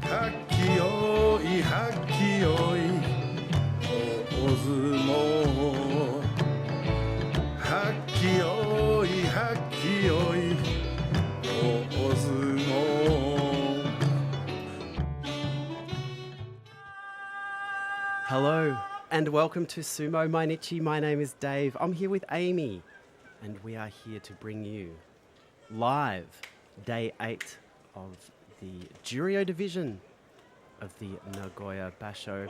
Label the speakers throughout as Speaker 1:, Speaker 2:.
Speaker 1: はっきよいはっきよい大相撲はっきよいはっきよい大相撲
Speaker 2: Hello and welcome to Sumo Mainichi. My name is Dave. I'm here with Amy and we are here to bring you live day 8 of the Juryo division of the Nagoya Basho.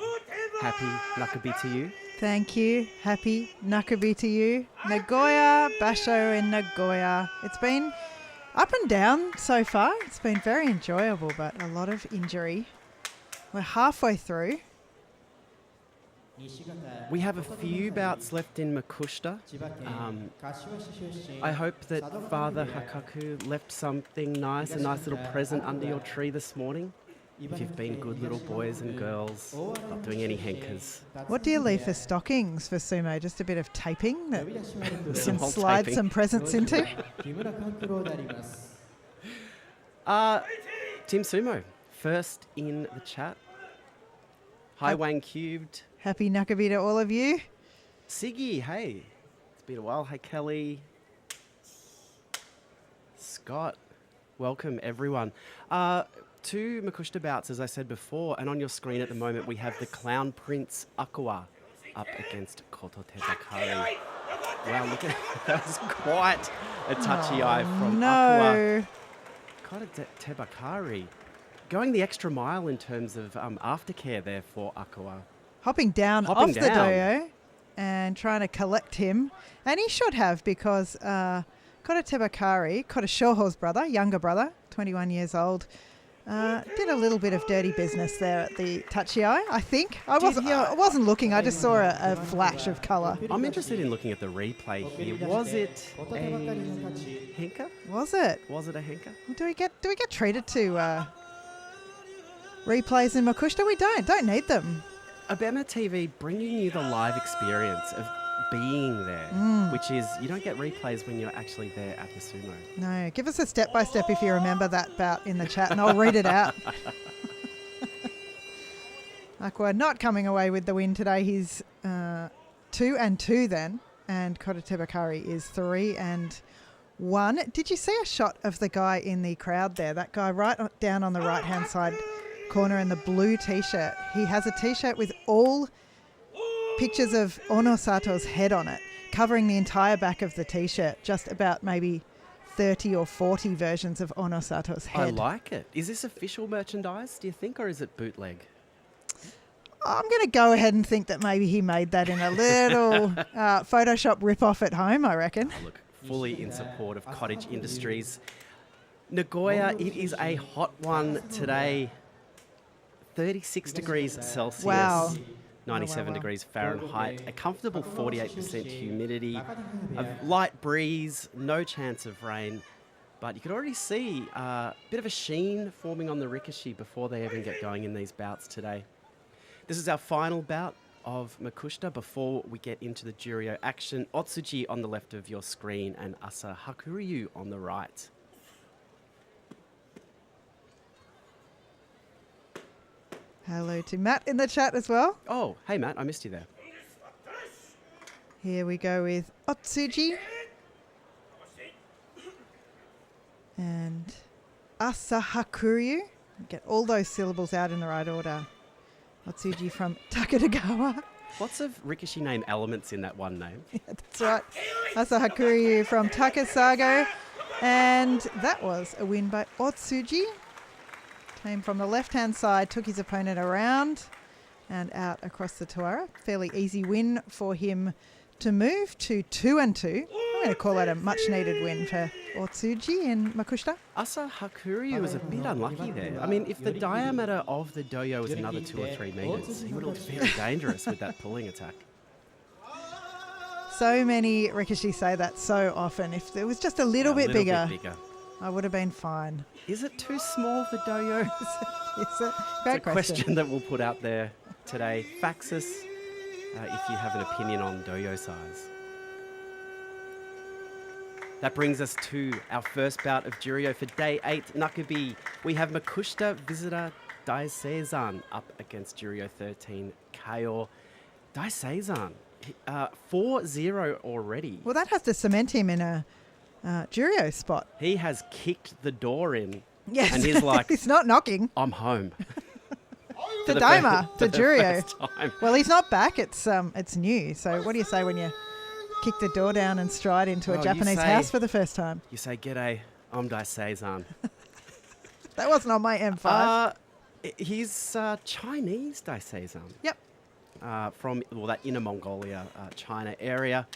Speaker 2: Happy Nakabi to you.
Speaker 3: Thank you. Happy Nakabi to you. Nagoya, Basho in Nagoya. It's been up and down so far. It's been very enjoyable, but a lot of injury. We're halfway through.
Speaker 2: We have a few bouts left in Makushita. I hope that Father Hakaku left something nice, a nice little present under your tree this morning. If you've been good little boys and girls, not doing any henkers.
Speaker 3: What do you leave for stockings for sumo? Just a bit of taping that you
Speaker 2: Some
Speaker 3: can
Speaker 2: whole
Speaker 3: slide
Speaker 2: taping.
Speaker 3: some presents into?
Speaker 2: Team Sumo, first in the chat. Hi Wang Cubed.
Speaker 3: Happy Nakabi to all of you.
Speaker 2: Siggy, hey. It's been a while. Hey Kelly. Scott. Welcome everyone. Two Makushita bouts, as I said before, and on your screen at the moment we have the Clown Prince Akawa up against Koto Tebakari. Wow, look at that was quite a touchy eye from Akawa.
Speaker 3: No.
Speaker 2: Koto Tebakari. Going the extra mile in terms of aftercare there for Akawa.
Speaker 3: Hopping down
Speaker 2: Hopping
Speaker 3: off the
Speaker 2: down.
Speaker 3: doyo and trying to collect him. And he should have, because Kota Tebakari, Kota Shoho's brother, younger brother, 21 years old, did a little bit of dirty business there at the touchy eye, I think. I wasn't looking, I just saw a flash of colour.
Speaker 2: I'm interested in looking at the replay here. Was it a henka?
Speaker 3: Was it?
Speaker 2: Was it a henka?
Speaker 3: Do we get treated to replays in Makushita? We don't need them.
Speaker 2: Abema TV bringing you the live experience of being there, which is you don't get replays when you're actually there at the sumo.
Speaker 3: No, give us a step-by-step if you remember that bout in the chat and I'll read it out. Aqua not coming away with the win today. He's 2-2 then, and Kota Tebakari is 3-1. Did you see a shot of the guy in the crowd there? That guy right down on the right-hand side corner in the blue T-shirt. He has a T-shirt with all pictures of Ono Sato's head on it, covering the entire back of the T-shirt, just about maybe 30 or 40 versions of Ono Sato's head.
Speaker 2: I like it. Is this official merchandise, do you think, or is it bootleg?
Speaker 3: I'm going to go ahead and think that maybe he made that in a little Photoshop rip-off at home, I reckon.
Speaker 2: Oh, look, fully in support of cottage industries. Nagoya, it is a hot one today. 36 degrees Celsius.
Speaker 3: Wow.
Speaker 2: 97 degrees Fahrenheit, a comfortable 48% humidity, a light breeze, no chance of rain, but you could already see a bit of a sheen forming on the Ricochet before they even get going in these bouts today. This is our final bout of Makushita before we get into the Juryo action. Otsuji on the left of your screen and Asa Hakuryu on the right.
Speaker 3: Hello to Matt in the chat as well.
Speaker 2: Oh, hey Matt, I missed you there.
Speaker 3: Here we go with Otsuji and Asahakuryu. Get all those syllables out in the right order. Otsuji from Takadagawa.
Speaker 2: Lots of Ricochet name elements in that one name.
Speaker 3: Yeah, that's right. Asahakuryu from Takasago. And that was a win by Otsuji. Came from the left-hand side, took his opponent around and out across the Tawara. Fairly easy win for him to move to 2-2. I'm going to call that a much-needed win for Otsuji in Makushita.
Speaker 2: Asa Hakuryu was a bit unlucky there. I mean, if the diameter of the doyo was another 2 or 3 metres, he would have looked very dangerous with that pulling attack.
Speaker 3: So many Ricochet say that so often. If it was just a little bit bigger, I would have been fine.
Speaker 2: Is it too small for doyo?
Speaker 3: It's a great
Speaker 2: It's a question that we'll put out there today. Fax us if you have an opinion on doyo size. That brings us to our first bout of Juryo for day 8. Nakabi, we have Makushita visitor Daiseisan up against Juryo 13, Kayo. Daiseisan, 4-0 already.
Speaker 3: Well, that has to cement him in a Juryo spot.
Speaker 2: He has kicked the door in.
Speaker 3: Yes.
Speaker 2: And he's like,
Speaker 3: he's not knocking.
Speaker 2: I'm home.
Speaker 3: To Doma, to Juryo.
Speaker 2: First time.
Speaker 3: Well, he's not back. It's new. So what do you say when you kick the door down and stride into a
Speaker 2: Well, you
Speaker 3: Japanese
Speaker 2: say-
Speaker 3: house for the first time?
Speaker 2: You say, g'day, I'm Daiseisan.
Speaker 3: That wasn't on my M5.
Speaker 2: He's Chinese Daiseisan.
Speaker 3: Yep.
Speaker 2: From that Inner Mongolia, China area.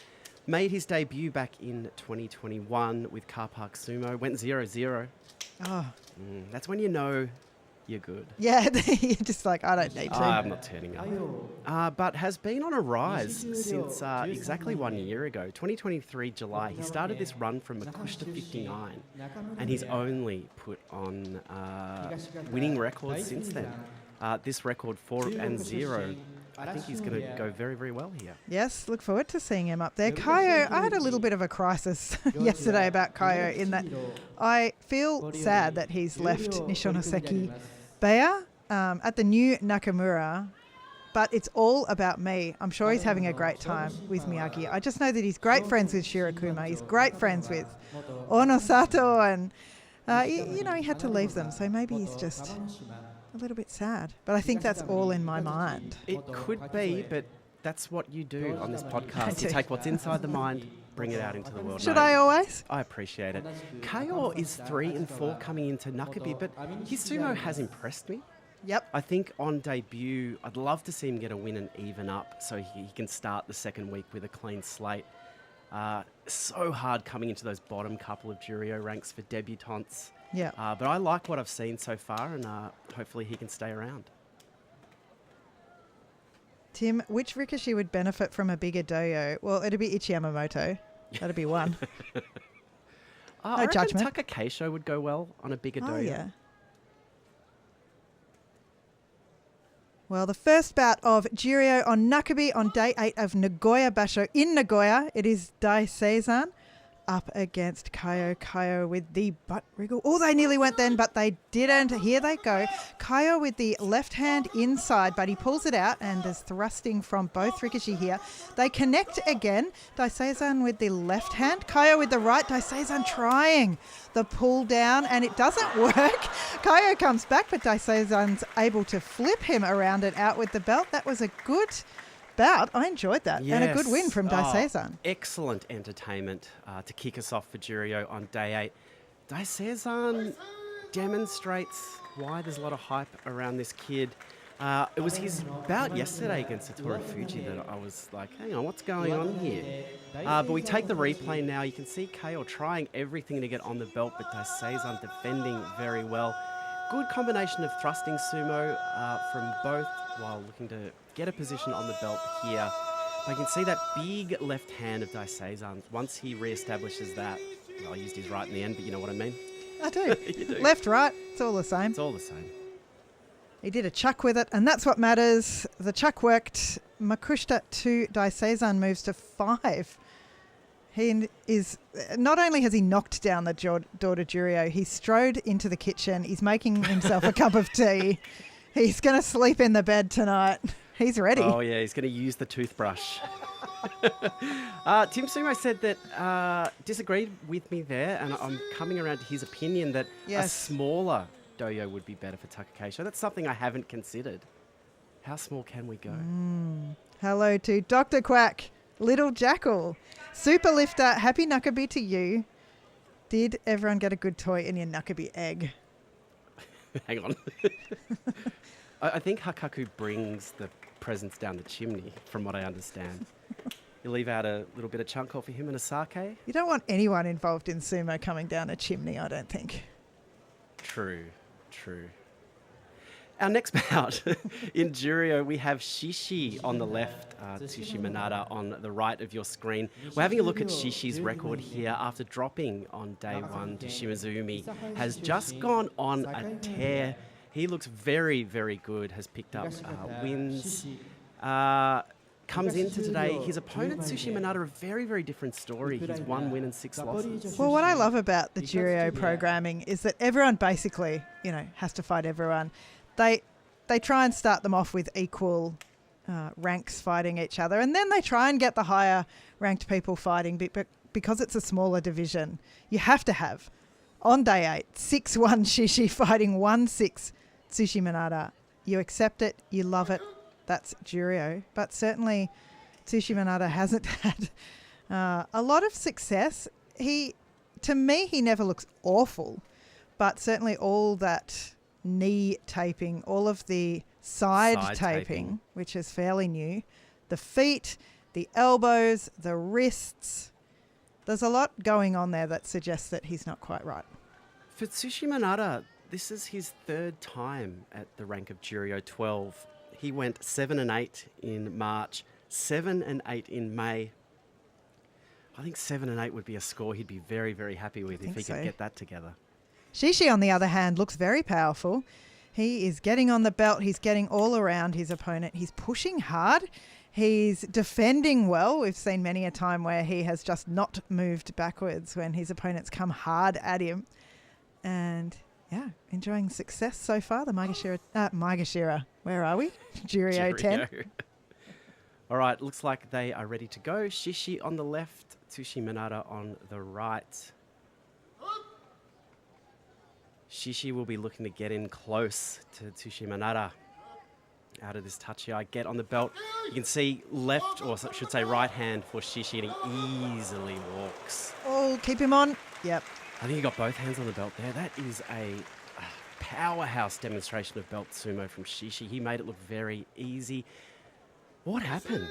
Speaker 2: Made his debut back in 2021 with Car Park Sumo. Went 0-0.
Speaker 3: Oh,
Speaker 2: That's when you know you're good.
Speaker 3: yeah. You're just like, I don't need to.
Speaker 2: I'm not turning up. But has been on a rise since exactly 1 year ago. 2023 July, he started this run from Makushita 59, and he's only put on winning records since then. This record 4-0. I think he's going to go very, very well here.
Speaker 3: Yes, look forward to seeing him up there. Kayo, I had a little bit of a crisis yesterday about Kayo in that I feel sad that he's left Nishonoseki Beya at the new Nakamura, but it's all about me. I'm sure he's having a great time with Miyagi. I just know that he's great friends with Shirakuma. He's great friends with Onosato, and he had to leave them, so maybe he's just a little bit sad. But I think that's all in my mind.
Speaker 2: It could be, but that's what you do on this podcast.
Speaker 3: do.
Speaker 2: You take what's inside the mind, bring it out into the world.
Speaker 3: Should
Speaker 2: No,
Speaker 3: I always?
Speaker 2: I appreciate it. Kayo is 3-4 coming into Nakabi, but his sumo has impressed me.
Speaker 3: Yep.
Speaker 2: I think on debut, I'd love to see him get a win and even up so he can start the second week with a clean slate. So hard coming into those bottom couple of Juryo ranks for debutantes.
Speaker 3: Yeah.
Speaker 2: But I like what I've seen so far, and hopefully he can stay around.
Speaker 3: Tim, which Rikishi would benefit from a bigger doyo? Well, it'd be Ichi Yamamoto. That'd be one.
Speaker 2: I reckon
Speaker 3: judgment.
Speaker 2: Taka Keisho would go well on a bigger
Speaker 3: Oh,
Speaker 2: doyo.
Speaker 3: yeah. Well, the first bout of Juryo on Nakabi on day 8 of Nagoya Basho in Nagoya. It is Daiseisan up against Kayo. Kayo with the butt wriggle. Oh, they nearly went then, but they didn't. Here they go. Kayo with the left hand inside, but he pulls it out, and there's thrusting from both Rikishi here. They connect again. Daiseisan with the left hand. Kayo with the right. Daiseisan trying the pull down, and it doesn't work. Kayo comes back, but Daiseisan's able to flip him around and out with the belt. That was a good bout. I enjoyed that. And a good win from Daiseisan.
Speaker 2: Excellent entertainment to kick us off for Juryo on day 8. Daiseisan demonstrates why there's a lot of hype around this kid. It was his bout yesterday against Satoru Fuji that I was like, hang on, what's going on here? But we take the replay now. You can see Kayo trying everything to get on the belt, but Daiseisan defending very well. Good combination of thrusting sumo from both while looking to get a position on the belt here. I can see that big left hand of Daiseisan. Once he re-establishes that, well, I used his right in the end, but you know what I mean?
Speaker 3: I do.
Speaker 2: You do.
Speaker 3: Left, right, it's all the same.
Speaker 2: It's all the same.
Speaker 3: He did a chuck with it, and that's what matters. The chuck worked. Makushita 2, Daiseisan moves to 5. He is, not only has he knocked down the daughter Juryo, he strode into the kitchen. He's making himself a cup of tea. He's going to sleep in the bed tonight. He's ready.
Speaker 2: Oh, yeah, he's going to use the toothbrush. Tim Sumo said that disagreed with me there, and I'm coming around to his opinion that a
Speaker 3: Yes.
Speaker 2: smaller doyo would be better for Taka Keisho. That's something I haven't considered. How small can we go?
Speaker 3: Hello to Dr. Quack, Little Jackal. Super Lifter, happy Nakabi to you. Did everyone get a good toy in your Nakabi egg?
Speaker 2: Hang on. I think Hakaku brings the presents down the chimney, from what I understand. You leave out a little bit of chunk for him and a sake?
Speaker 3: You don't want anyone involved in sumo coming down a chimney, I don't think.
Speaker 2: True. Our next bout in Juryo, we have Shishi on the left, Tsushi Minada on the right of your screen. We're having a look at Shishi's record here after dropping on day 1 to Shimazumi. Has just gone on a tear. He looks very, very good, has picked up wins. Comes into today. His opponent, Tsushi Minada, a very, very different story. He's 1 win and 6 losses.
Speaker 3: Well, what I love about the Juryo programming is that everyone basically, has to fight everyone. they try and start them off with equal ranks fighting each other, and then they try and get the higher ranked people fighting, but because it's a smaller division, you have to have, on day 8, 6-1 Shishi fighting 1-6 Tsushi Minada. You accept it, you love it, that's Juryo. But certainly Tsushi Minada hasn't had a lot of success. To me, he never looks awful, but certainly all that knee taping, all of the side taping, which is fairly new, the feet, the elbows, the wrists, there's a lot going on there that suggests that he's not quite right.
Speaker 2: For Tsushi Minada, this is his 3rd time at the rank of Juryo 12. He went 7-8 in March, 7-8 in May. I think 7-8 would be a score he'd be very, very happy with if he could get that together.
Speaker 3: Shishi, on the other hand, looks very powerful. He is getting on the belt. He's getting all around his opponent. He's pushing hard. He's defending well. We've seen many a time where he has just not moved backwards when his opponents come hard at him. And yeah, enjoying success so far. The Maegashira, where are we? Juryo 10.
Speaker 2: All right, looks like they are ready to go. Shishi on the left, Tsushi Minada on the right. Shishi will be looking to get in close to Tsushi Minada. Out of this Tachi-ai, get on the belt. You can see left, or I should say right hand for Shishi, and he easily walks.
Speaker 3: Oh, keep him on. Yep.
Speaker 2: I think he got both hands on the belt there. That is a powerhouse demonstration of belt sumo from Shishi. He made it look very easy. What happened?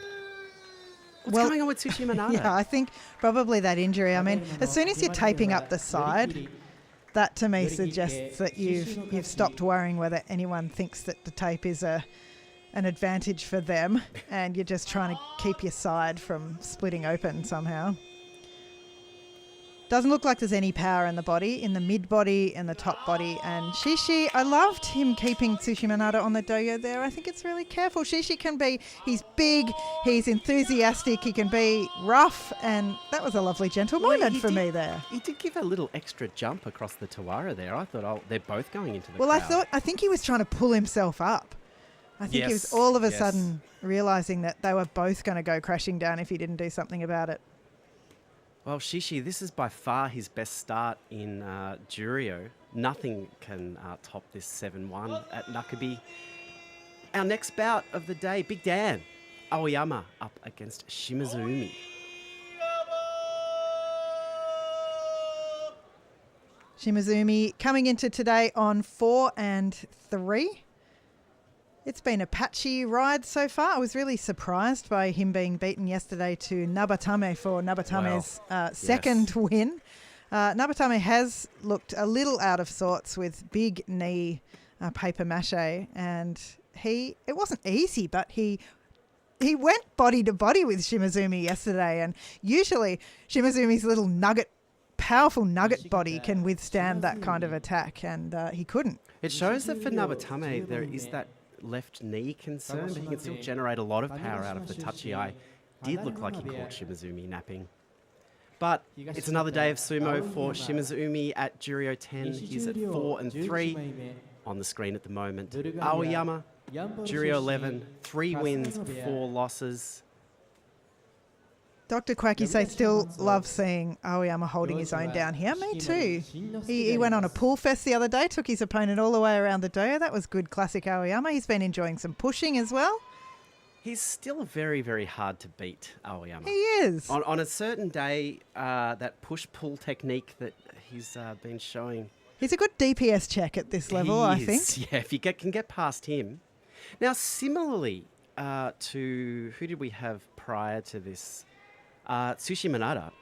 Speaker 2: What's going on with Tsushi Minada?
Speaker 3: Yeah, I think probably that injury. I mean, as soon as you're taping up the side, that to me suggests that you've stopped worrying whether anyone thinks that the tape is an advantage for them, and you're just trying to keep your side from splitting open somehow. Doesn't look like there's any power in the body, in the mid body and the top body. And Shishi, I loved him keeping Tsushi Minada on the doyo there. I think it's really careful. Shishi can be, he's big, he's enthusiastic, he can be rough, and that was a lovely gentle moment for me there.
Speaker 2: He did give a little extra jump across the Tawara there. I thought, they're both going into the
Speaker 3: Well,
Speaker 2: crowd.
Speaker 3: I think he was trying to pull himself up. I think he was all of a sudden realising that they were both going to go crashing down if he didn't do something about it.
Speaker 2: Well, Shishi, this is by far his best start in Juryo. Nothing can top this 7-1 at Nakabi. Our next bout of the day, Big Dan, Aoyama up against Shimazumi.
Speaker 3: Shimazumi coming into today on 4-3. It's been a patchy ride so far. I was really surprised by him being beaten yesterday to Nabatame for Nabatame's second win. Nabatame has looked a little out of sorts with big knee paper mache, and it wasn't easy, but he went body to body with Shimazumi yesterday, and usually Shimazumi's little powerful nugget body can withstand that kind of attack, and he couldn't.
Speaker 2: It shows that for Nabatame there is that left knee concern, but he can still generate a lot of power out of the Tachi-ai. Did look like he caught Shimazumi napping. But it's another day of sumo for Shimazumi at Juryo 10. He's at 4-3 on the screen at the moment. Aoyama, Juryo 11, 3 wins, 4 losses.
Speaker 3: Dr. Kwakisei still loves seeing Aoyama holding his own down here. Me too. He went on a pool fest the other day, took his opponent all the way around the dojo. That was good classic Aoyama. He's been enjoying some pushing as well.
Speaker 2: He's still very, very hard to beat, Aoyama.
Speaker 3: He is.
Speaker 2: On a certain day, that push-pull technique that he's been showing.
Speaker 3: He's a good DPS check at this level, I think.
Speaker 2: Yeah, if you can get past him. Now, similarly to, who did we have prior to this? Tsushi Minada.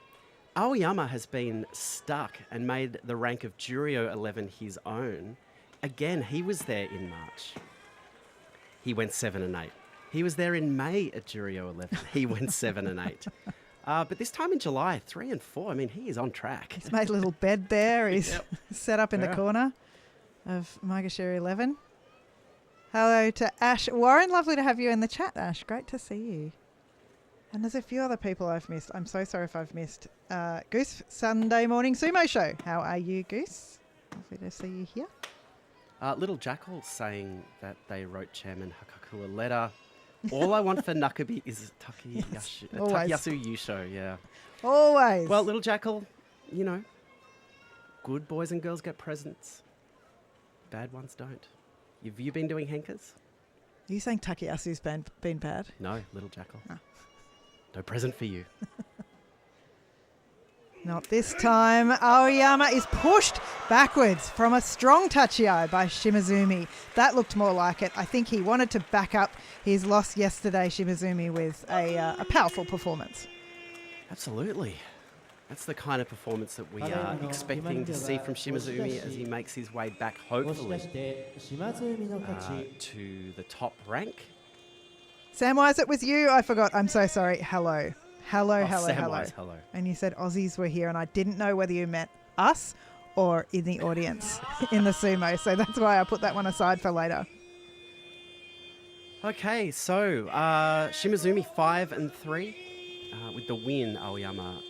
Speaker 2: Aoyama has been stuck and made the rank of Juryo 11 his own. Again, he was there in March. He went 7-8. He was there in May at Juryo 11. He went 7-8. But this time in July, 3-4. I mean, he is on track.
Speaker 3: He's made a little bed there. He's set up in the corner of Maegashira 11. Hello to Ash Warren. Lovely to have you in the chat, Ash. Great to see you. And there's a few other people I've missed. I'm so sorry if I've missed. Goose, Sunday Morning Sumo Show. How are you, Goose? Lovely to see you here.
Speaker 2: Little Jackal saying that they wrote Chairman Hakaku a letter. All I want for Nakabi is
Speaker 3: always.
Speaker 2: Takayasu Yusho, yeah.
Speaker 3: Always.
Speaker 2: Well, Little Jackal, you know, good boys and girls get presents. Bad ones don't. Have you been doing hankers?
Speaker 3: Are you saying Takayasu's been bad?
Speaker 2: No, Little Jackal.
Speaker 3: Ah.
Speaker 2: No present for you.
Speaker 3: Not this time. Aoyama is pushed backwards from a strong tachiai by Shimazumi. That looked more like it. I think he wanted to back up his loss yesterday, Shimazumi, with a powerful performance.
Speaker 2: Absolutely. That's the kind of performance that we are expecting to see from Shimazumi as he makes his way back, hopefully, to the top rank.
Speaker 3: Samwise, it was you. I forgot. I'm so sorry. Hello. Hello.
Speaker 2: Samwise, hello.
Speaker 3: And you said Aussies were here, and I didn't know whether you meant us or in the audience in the sumo. So that's why I put that one aside for later.
Speaker 2: Okay, so Shimazumi 5-3 with the win. Aoyama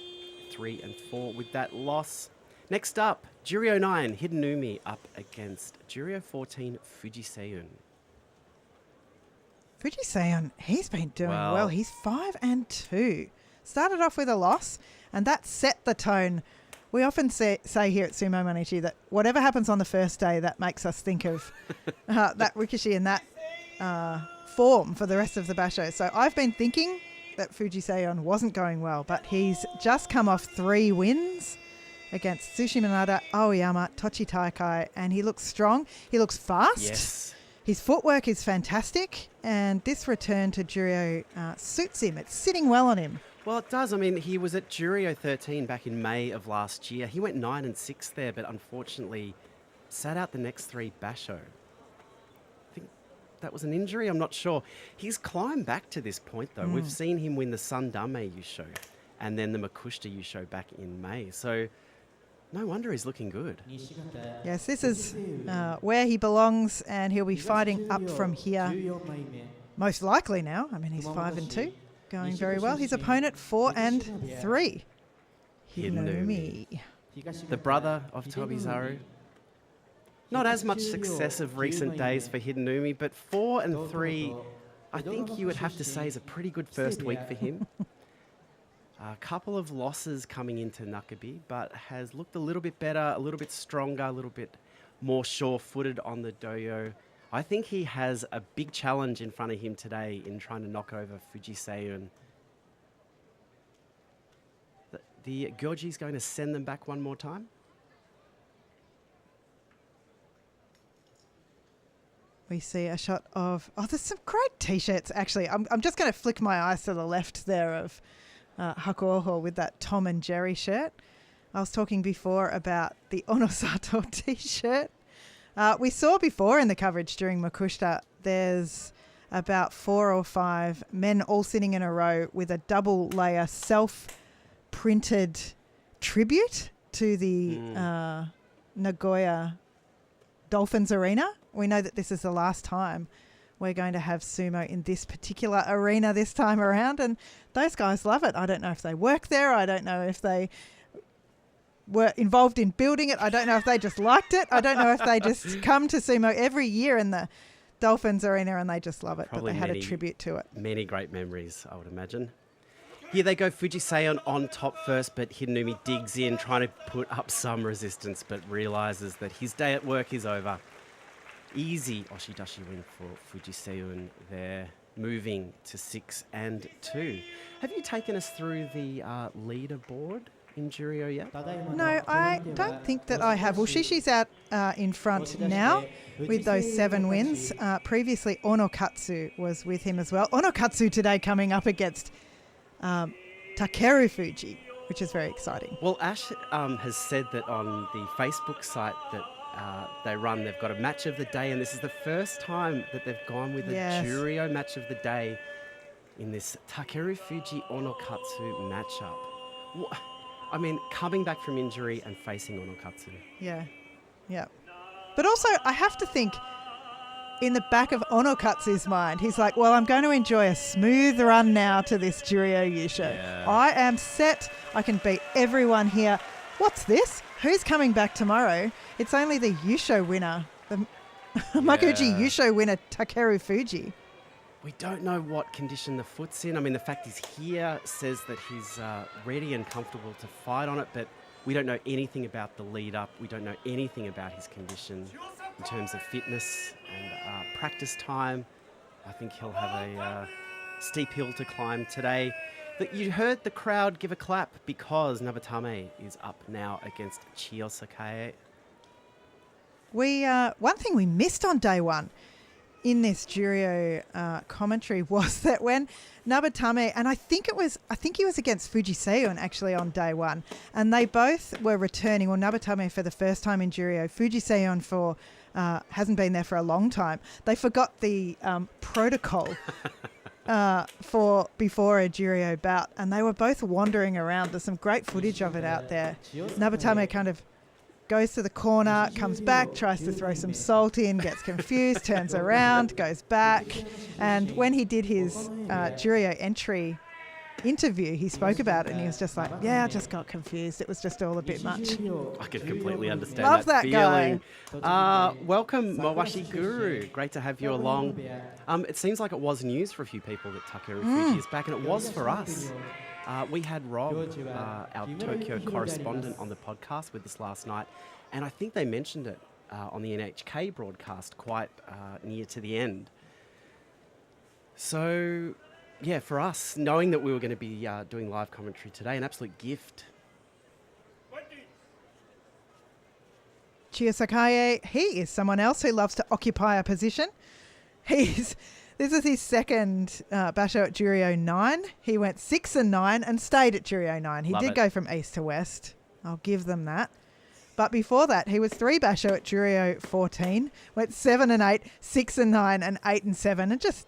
Speaker 2: 3-4 with that loss. Next up, Juryo 9 Hiddenumi up against Juryo 14 Fujiseiyun.
Speaker 3: Fujiseiyun, he's been doing
Speaker 2: Well.
Speaker 3: well. He's 5-2. Started off with a loss, and that set the tone. We often say here at Sumo Mainichi that whatever happens on the first day, that makes us think of that Rikishi in that form for the rest of the basho. So I've been thinking that Fujiseiyun wasn't going well, but he's just come off 3 wins against Tsushimanada, Aoyama, Tochi Taikai, and he looks strong. He looks fast.
Speaker 2: Yes.
Speaker 3: His footwork is fantastic, and this return to Juryo suits him. It's sitting well on him.
Speaker 2: Well, it does. I mean, he was at Juryo 13 back in May of last year. He went 9-6 there, but unfortunately sat out the next 3 basho. I think that was an injury. I'm not sure. He's climbed back to this point, though. We've seen him win the Sundame Yusho and then the Makushita Yusho back in May. So no wonder he's looking good.
Speaker 3: Yes, this is where he belongs, and he'll be fighting up from here. Most likely now. I mean, he's 5-2, going very well. His opponent 4-3. Hiddenumi.
Speaker 2: The brother of Tobizaru. Not as much success of recent days for Hiddenumi, but 4-3, I think you would have to say is a pretty good first week for him. A couple of losses coming into Nakabi, but has looked a little bit better, a little bit stronger, a little bit more sure-footed on the doyo. I think he has a big challenge in front of him today in trying to knock over Fujiseiyun. The Gyoji's going to send them back one more time.
Speaker 3: We see a shot of... Oh, there's some great T-shirts, actually. I'm just going to flick my eyes to the left there of Hakuoho with that Tom and Jerry shirt. I was talking before about the Onosato T-shirt. We saw before in the coverage during Makushita, there's about 4 or 5 men all sitting in a row with a double layer self-printed tribute to the Nagoya Dolphins Arena. We know that this is the last time we're going to have sumo in this particular arena this time around, and those guys love it. I don't know if they work there. I don't know if they were involved in building it. I don't know if they just liked it. I don't know if they just come to sumo every year in the Dolphins Arena and they just love it.
Speaker 2: Probably
Speaker 3: but they had a tribute to it.
Speaker 2: Many great memories, I would imagine. Here they go, Fujiseiyun on top first, but Hiddenumi digs in, trying to put up some resistance, but realises that his day at work is over. Easy Oshidashi win for Fujiseiyun there, moving to 6-2. Have you taken us through the leaderboard in Juryo yet?
Speaker 3: No, I don't think that I have. Well, Shishi's out in front now with those 7 wins. Previously, Onokatsu was with him as well. Onokatsu today coming up against Takeru Fuji, which is very exciting.
Speaker 2: Well, Ash has said that on the Facebook site that they run, they've got a match of the day, and this is the first time that they've gone with a Juryo match of the day in this Takeru Fuji Onokatsu matchup. I mean, coming back from injury and facing Onokatsu.
Speaker 3: Yeah. But also, I have to think, in the back of Onokatsu's mind, he's like, well, I'm going to enjoy a smooth run now to this Juryo Yusho.
Speaker 2: Yeah.
Speaker 3: I am set. I can beat everyone here. What's this? Who's coming back tomorrow? It's only the Yusho winner, the Makuuchi Yusho winner Takeru Fuji.
Speaker 2: We don't know what condition the foot's in. I mean, the fact he's here says that he's ready and comfortable to fight on it, but we don't know anything about the lead up. We don't know anything about his condition in terms of fitness and practice time. I think he'll have a steep hill to climb today. But you heard the crowd give a clap because Nabatame is up now against Chiyo Sakae.
Speaker 3: One thing we missed on day one in this Juryo commentary was that when Nabatame, and I think he was against Fuji Seiun actually on day one, and they both were returning. Well, Nabatame for the first time in Juryo, Fuji Seiun hasn't been there for a long time. They forgot the protocol for before a Juryo bout, and they were both wandering around. There's some great footage of it out there. Nabatame kind of goes to the corner, comes back, tries to throw some salt in, gets confused, turns around, goes back. And when he did his Juryo entry interview, he spoke about it and he was just like, yeah, I just got confused. It was just all a bit much.
Speaker 2: I can completely understand
Speaker 3: Love that
Speaker 2: feeling. Welcome, Mawashi Guru. Great to have you along. It seems like it was news for a few people that Takeru Fuji is back, and it was for us. We had Rob, our Tokyo correspondent, on the podcast with us last night, and I think they mentioned it on the NHK broadcast quite near to the end. So, yeah, for us, knowing that we were going to be doing live commentary today, an absolute gift.
Speaker 3: Chiyo Sakae, he is someone else who loves to occupy a position. This is his second basho at Juryo 9. He went 6 and 9 and stayed at Juryo 9. He did go from east to west. I'll give them that. But before that, he was 3 basho at Juryo 14, went 7 and 8, 6 and 9, and 8 and 7, and just,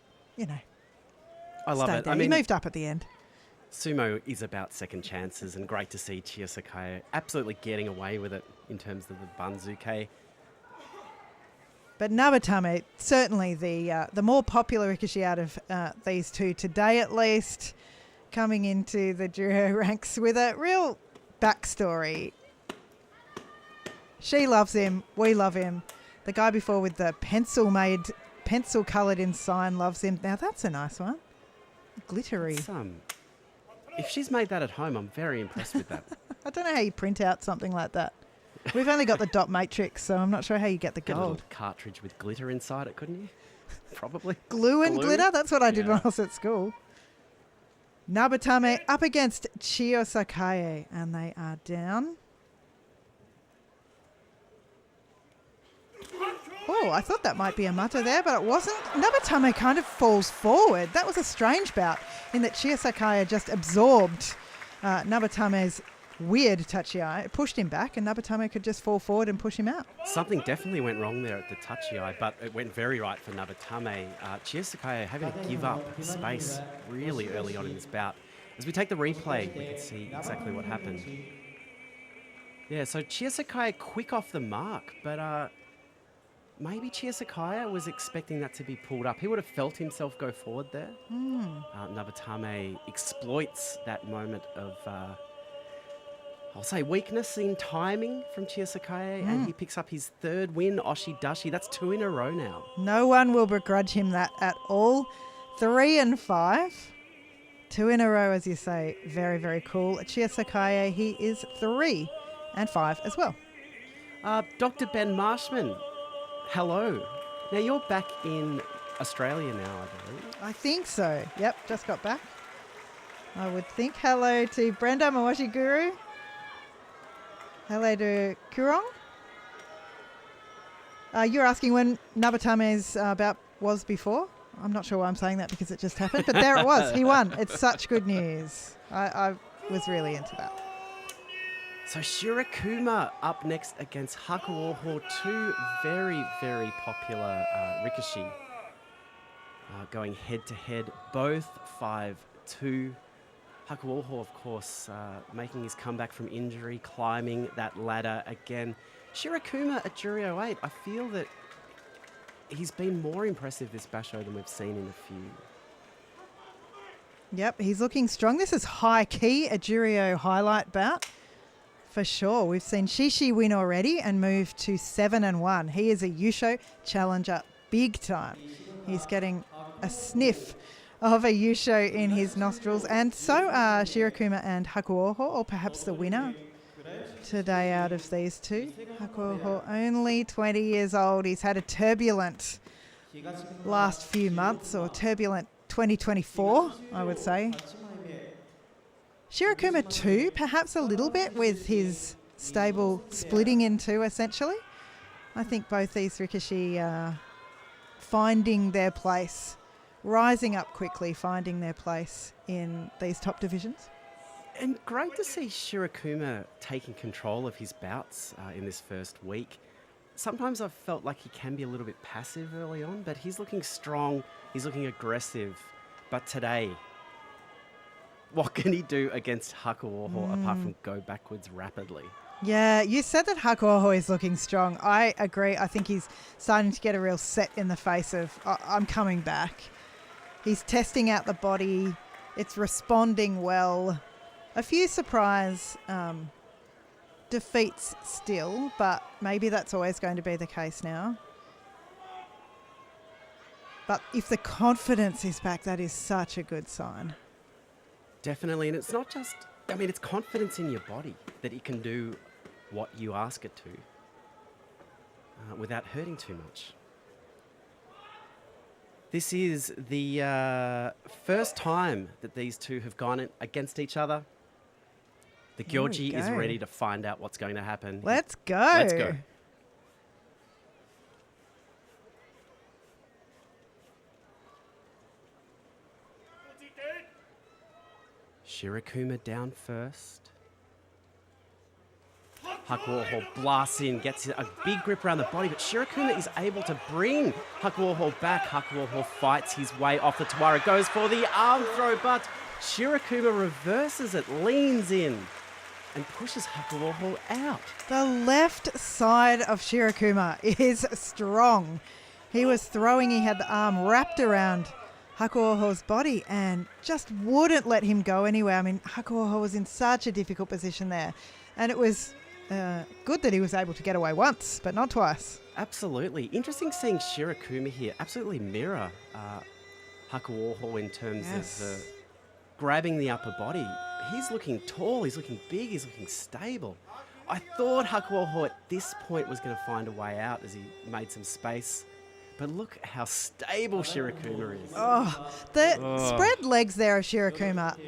Speaker 2: I love it.
Speaker 3: there. He moved up at the end.
Speaker 2: Sumo is about second chances, and great to see Chiyo Sakae absolutely getting away with it in terms of the Banzuke.
Speaker 3: But Nabatame, certainly the more popular Rikishi out of these two today, at least, coming into the Juryo ranks with a real backstory. She loves him. We love him. The guy before with the pencil coloured in sign loves him. Now that's a nice one. Glittery.
Speaker 2: If she's made that at home, I'm very impressed with that.
Speaker 3: I don't know how you print out something like that. We've only got the dot matrix, so I'm not sure how you get the
Speaker 2: Get a little
Speaker 3: gold.
Speaker 2: cartridge with glitter inside it, couldn't you? Probably.
Speaker 3: Glue and glitter? That's what I did when I was at school. Nabatame up against Chiyo Sakae, and they are down. Oh, I thought that might be a mata there, but it wasn't. Nabatame kind of falls forward. That was a strange bout in that Chiyo Sakae just absorbed Nabatame's weird tachi-eye. It pushed him back, and Nabatame could just fall forward and push him out.
Speaker 2: Something definitely went wrong there at the tachi-eye, but it went very right for Nabatame. Chiyo Sakae having to give up space really early on in this bout. As we take the replay, we can see exactly what happened. Yeah, so Chiyo Sakae quick off the mark, but maybe Chiyo Sakae was expecting that to be pulled up. He would have felt himself go forward there. Nabatame exploits that moment of, I'll say, weakness in timing from Chiyo Sakae, and he picks up his third win, Oshidashi. That's 2 in a row now.
Speaker 3: No one will begrudge him that at all. 3 and 5. 2 in a row, as you say. Very, very cool. Chiyo Sakae, he is 3 and 5 as well.
Speaker 2: Dr. Ben Marshman, hello. Now, you're back in Australia now, I believe.
Speaker 3: I think so. Yep, just got back. I would think. Hello to Brenda Mawashi Guru. Hello to Kurong. You're asking when Nabatame's bout was before? I'm not sure why I'm saying that because it just happened, but there it was. He won. It's such good news. I was really into that.
Speaker 2: So Shirakuma up next against Hakuoho, 2 very, very popular Rikishi. Going head-to-head, both 5-2. Hakuoho, of course, making his comeback from injury, climbing that ladder again. Shirakuma at Juryo 8, I feel that he's been more impressive this basho than we've seen in a few.
Speaker 3: Yep, he's looking strong. This is high key, a Juryo highlight bout. For sure. We've seen Shishi win already and move to 7-1. He is a Yusho challenger big time. He's getting a sniff of a Yusho in his nostrils, and so are Shirakuma and Hakuoho, or perhaps the winner today out of these two. Hakuoho, only 20 years old. He's had a turbulent last few months, or turbulent 2024, I would say. Shirakuma too, perhaps a little bit, with his stable splitting in two, essentially. I think both these Rikishi are finding their place, rising up quickly, finding their place in these top divisions.
Speaker 2: And great to see Shirakuma taking control of his bouts in this first week. Sometimes I've felt like he can be a little bit passive early on, but he's looking strong, he's looking aggressive. But today, what can he do against Hakuoho apart from go backwards rapidly?
Speaker 3: Yeah, you said that Hakuoho is looking strong. I agree. I think he's starting to get a real set in the face of, I'm coming back. He's testing out the body. It's responding well. A few surprise defeats still, but maybe that's always going to be the case now. But if the confidence is back, that is such a good sign.
Speaker 2: Definitely, and it's not just, it's confidence in your body that it can do what you ask it to without hurting too much. This is the first time that these two have gone against each other. The
Speaker 3: Here we
Speaker 2: Gyoji is
Speaker 3: go.
Speaker 2: ready to find out what's going to happen.
Speaker 3: Let's go.
Speaker 2: Let's go. Shirakuma down first. Hakuoho blasts in, gets a big grip around the body, but Shirakuma is able to bring Hakuoho back. Hakuoho fights his way off the Tawara, goes for the arm throw, but Shirakuma reverses it, leans in, and pushes Hakuoho out.
Speaker 3: The left side of Shirakuma is strong. He was throwing, he had the arm wrapped around Hakuoho's body and just wouldn't let him go anywhere. Hakuoho was in such a difficult position there, and it was good that he was able to get away once, but not twice.
Speaker 2: Absolutely. Interesting seeing Shirakuma here absolutely mirror Hakuoho in terms of grabbing the upper body. He's looking tall, he's looking big, he's looking stable. I thought Hakuoho at this point was going to find a way out as he made some space. But look how stable Shirakuma is.
Speaker 3: The spread legs there of Shirakuma,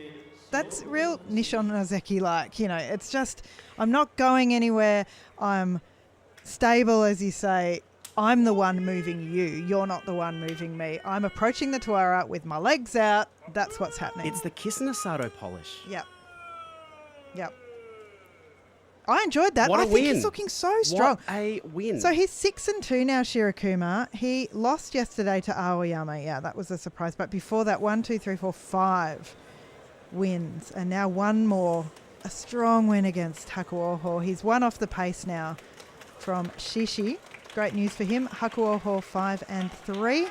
Speaker 3: that's real Nishon Nozeki-like. It's just, I'm not going anywhere. I'm stable, as you say. I'm the one moving you. You're not the one moving me. I'm approaching the Tawara with my legs out. That's what's happening.
Speaker 2: It's the Kisanasato polish.
Speaker 3: Yep. I enjoyed that.
Speaker 2: What a
Speaker 3: I think
Speaker 2: win.
Speaker 3: he's looking so strong.
Speaker 2: What a win.
Speaker 3: So he's 6-2 now, Shirakuma. He lost yesterday to Aoyama. Yeah, that was a surprise. But before that, 5 wins. And now one more. A strong win against Hakuoho. He's one off the pace now from Shishi. Great news for him. Hakuoho 5-3.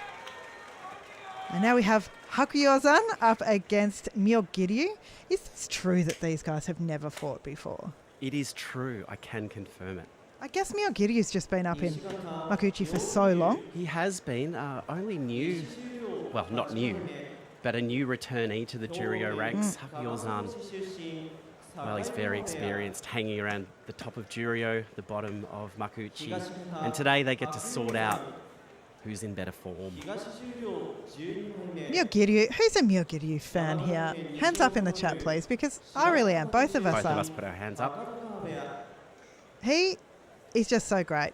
Speaker 3: And now we have Hakuyozan up against Myogiryu. Is this true that these guys have never fought before?
Speaker 2: It is true. I can confirm it.
Speaker 3: I guess Myogiryu's just been up in Makuuchi for so long.
Speaker 2: He has been only new, well, not new, but a new returnee to the Juryo ranks. Hakuyozan, well, he's very experienced, hanging around the top of Juryo, the bottom of Makuuchi. And today they get to sort out who's in better form.
Speaker 3: Myogiryu, who's a Myogiryu fan here? Hands up in the chat, please, because I really am. Both of us
Speaker 2: Both
Speaker 3: are.
Speaker 2: of us put our hands up.
Speaker 3: He is just so great.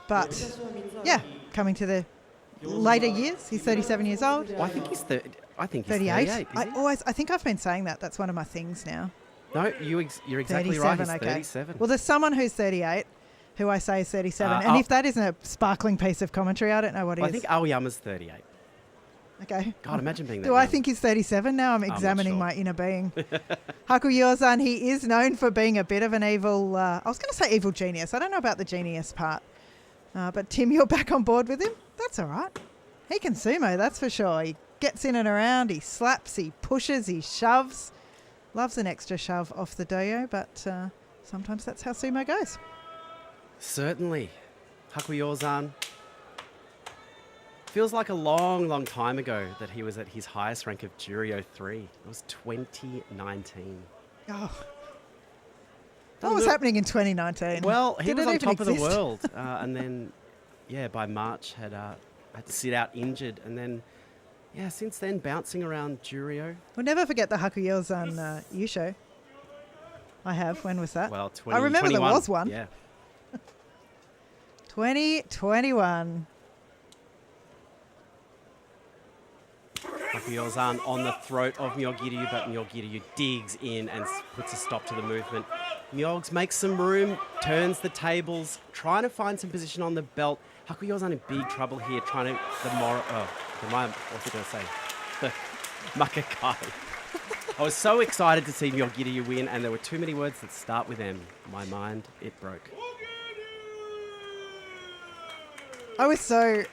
Speaker 3: But, yeah, coming to the later years, he's 37 years old.
Speaker 2: Well, I think he's
Speaker 3: 38.
Speaker 2: 38.
Speaker 3: I think I've been saying that. That's one of my things now.
Speaker 2: No, you're exactly right. He's
Speaker 3: 37, okay.
Speaker 2: 37.
Speaker 3: Well, there's someone who's 38 who I say is 37. And
Speaker 2: oh.
Speaker 3: if that isn't a sparkling piece of commentary, I don't know what is.
Speaker 2: I think Aoyama's 38.
Speaker 3: Okay.
Speaker 2: God, imagine being that
Speaker 3: Do I
Speaker 2: young.
Speaker 3: think he's 37 now? I'm
Speaker 2: not
Speaker 3: examining
Speaker 2: sure.
Speaker 3: my inner being. Hakuyozan, he is known for being a bit of an evil, I was going to say evil genius. I don't know about the genius part. But Tim, you're back on board with him? That's all right. He can sumo, that's for sure. He gets in and around, he slaps, he pushes, he shoves. Loves an extra shove off the doyo, but sometimes that's how sumo goes.
Speaker 2: Certainly. Hakuyozan. Feels like a long, long time ago that he was at his highest rank of Juryo 3. It was 2019.
Speaker 3: Oh. What was happening in 2019?
Speaker 2: Well, he
Speaker 3: Did
Speaker 2: was
Speaker 3: it
Speaker 2: on
Speaker 3: even
Speaker 2: top of the
Speaker 3: exist?
Speaker 2: world. And then, by March had to sit out injured. And then, since then, bouncing around Juryo.
Speaker 3: We'll never forget the Hakuyozan Yusho. I have. When was that?
Speaker 2: Well,
Speaker 3: I remember there
Speaker 2: 2021.
Speaker 3: was one.
Speaker 2: Yeah.
Speaker 3: 2021.
Speaker 2: Hakuyozan on the throat of Myogiryu, but Myogiryu digs in and puts a stop to the movement. Myogs makes some room, turns the tables, trying to find some position on the belt. Hakuyozan in big trouble here, trying to what's it going to say? The Makakai. I was so excited to see Myogiryu win, and there were too many words that start with M. My mind, it broke.
Speaker 3: I was so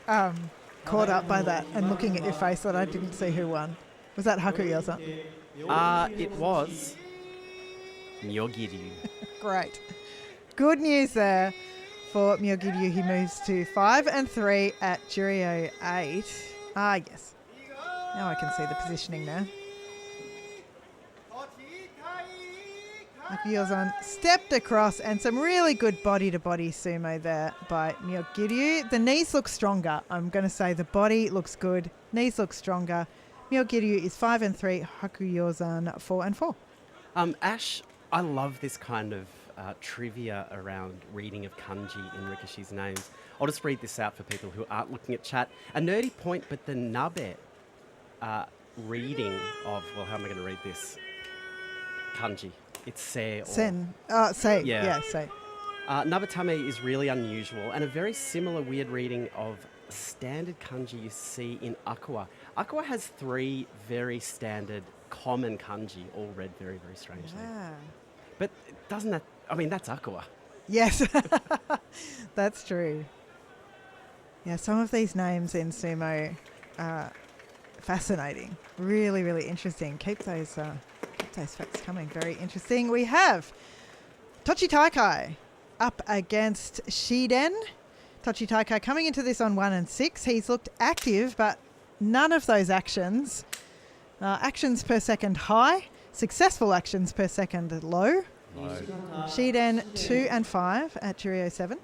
Speaker 3: caught up by that and looking at your face that I didn't see who won. Was that Hakuyozan?
Speaker 2: It was Myogiryu.
Speaker 3: Great. Good news there for Myogiryu. He moves to 5 and 3 at Juryo 8. Ah, yes. Now I can see the positioning there. Hakuyozan stepped across, and some really good body-to-body sumo there by Myogiryu. The knees look stronger. I'm going to say the body looks good. Knees look stronger. Myogiryu is 5 and 3. Hakuyozan 4 and 4.
Speaker 2: Ash, I love this kind of trivia around reading of kanji in Rikishi's names. I'll just read this out for people who aren't looking at chat. A nerdy point, but the nabe reading of, how am I going to read this? Kanji. It's se.
Speaker 3: Sen. Oh, say.
Speaker 2: Yeah.
Speaker 3: Yeah, say.
Speaker 2: Nabatame is really unusual and a very similar weird reading of standard kanji you see in Aqua. Aqua has 3 very standard common kanji, all read very, very strangely.
Speaker 3: Yeah.
Speaker 2: But doesn't that, that's Aqua.
Speaker 3: Yes, that's true. Yeah, some of these names in sumo are fascinating. Really, really interesting. Keep those facts coming. Very interesting. We have Tochi Taikai up against Shiden. Tochi Taikai coming into this on 1 and 6. He's looked active, but none of those actions. Actions per second high. Successful actions per second low. Shiden 2 and 5 at Juryo 7.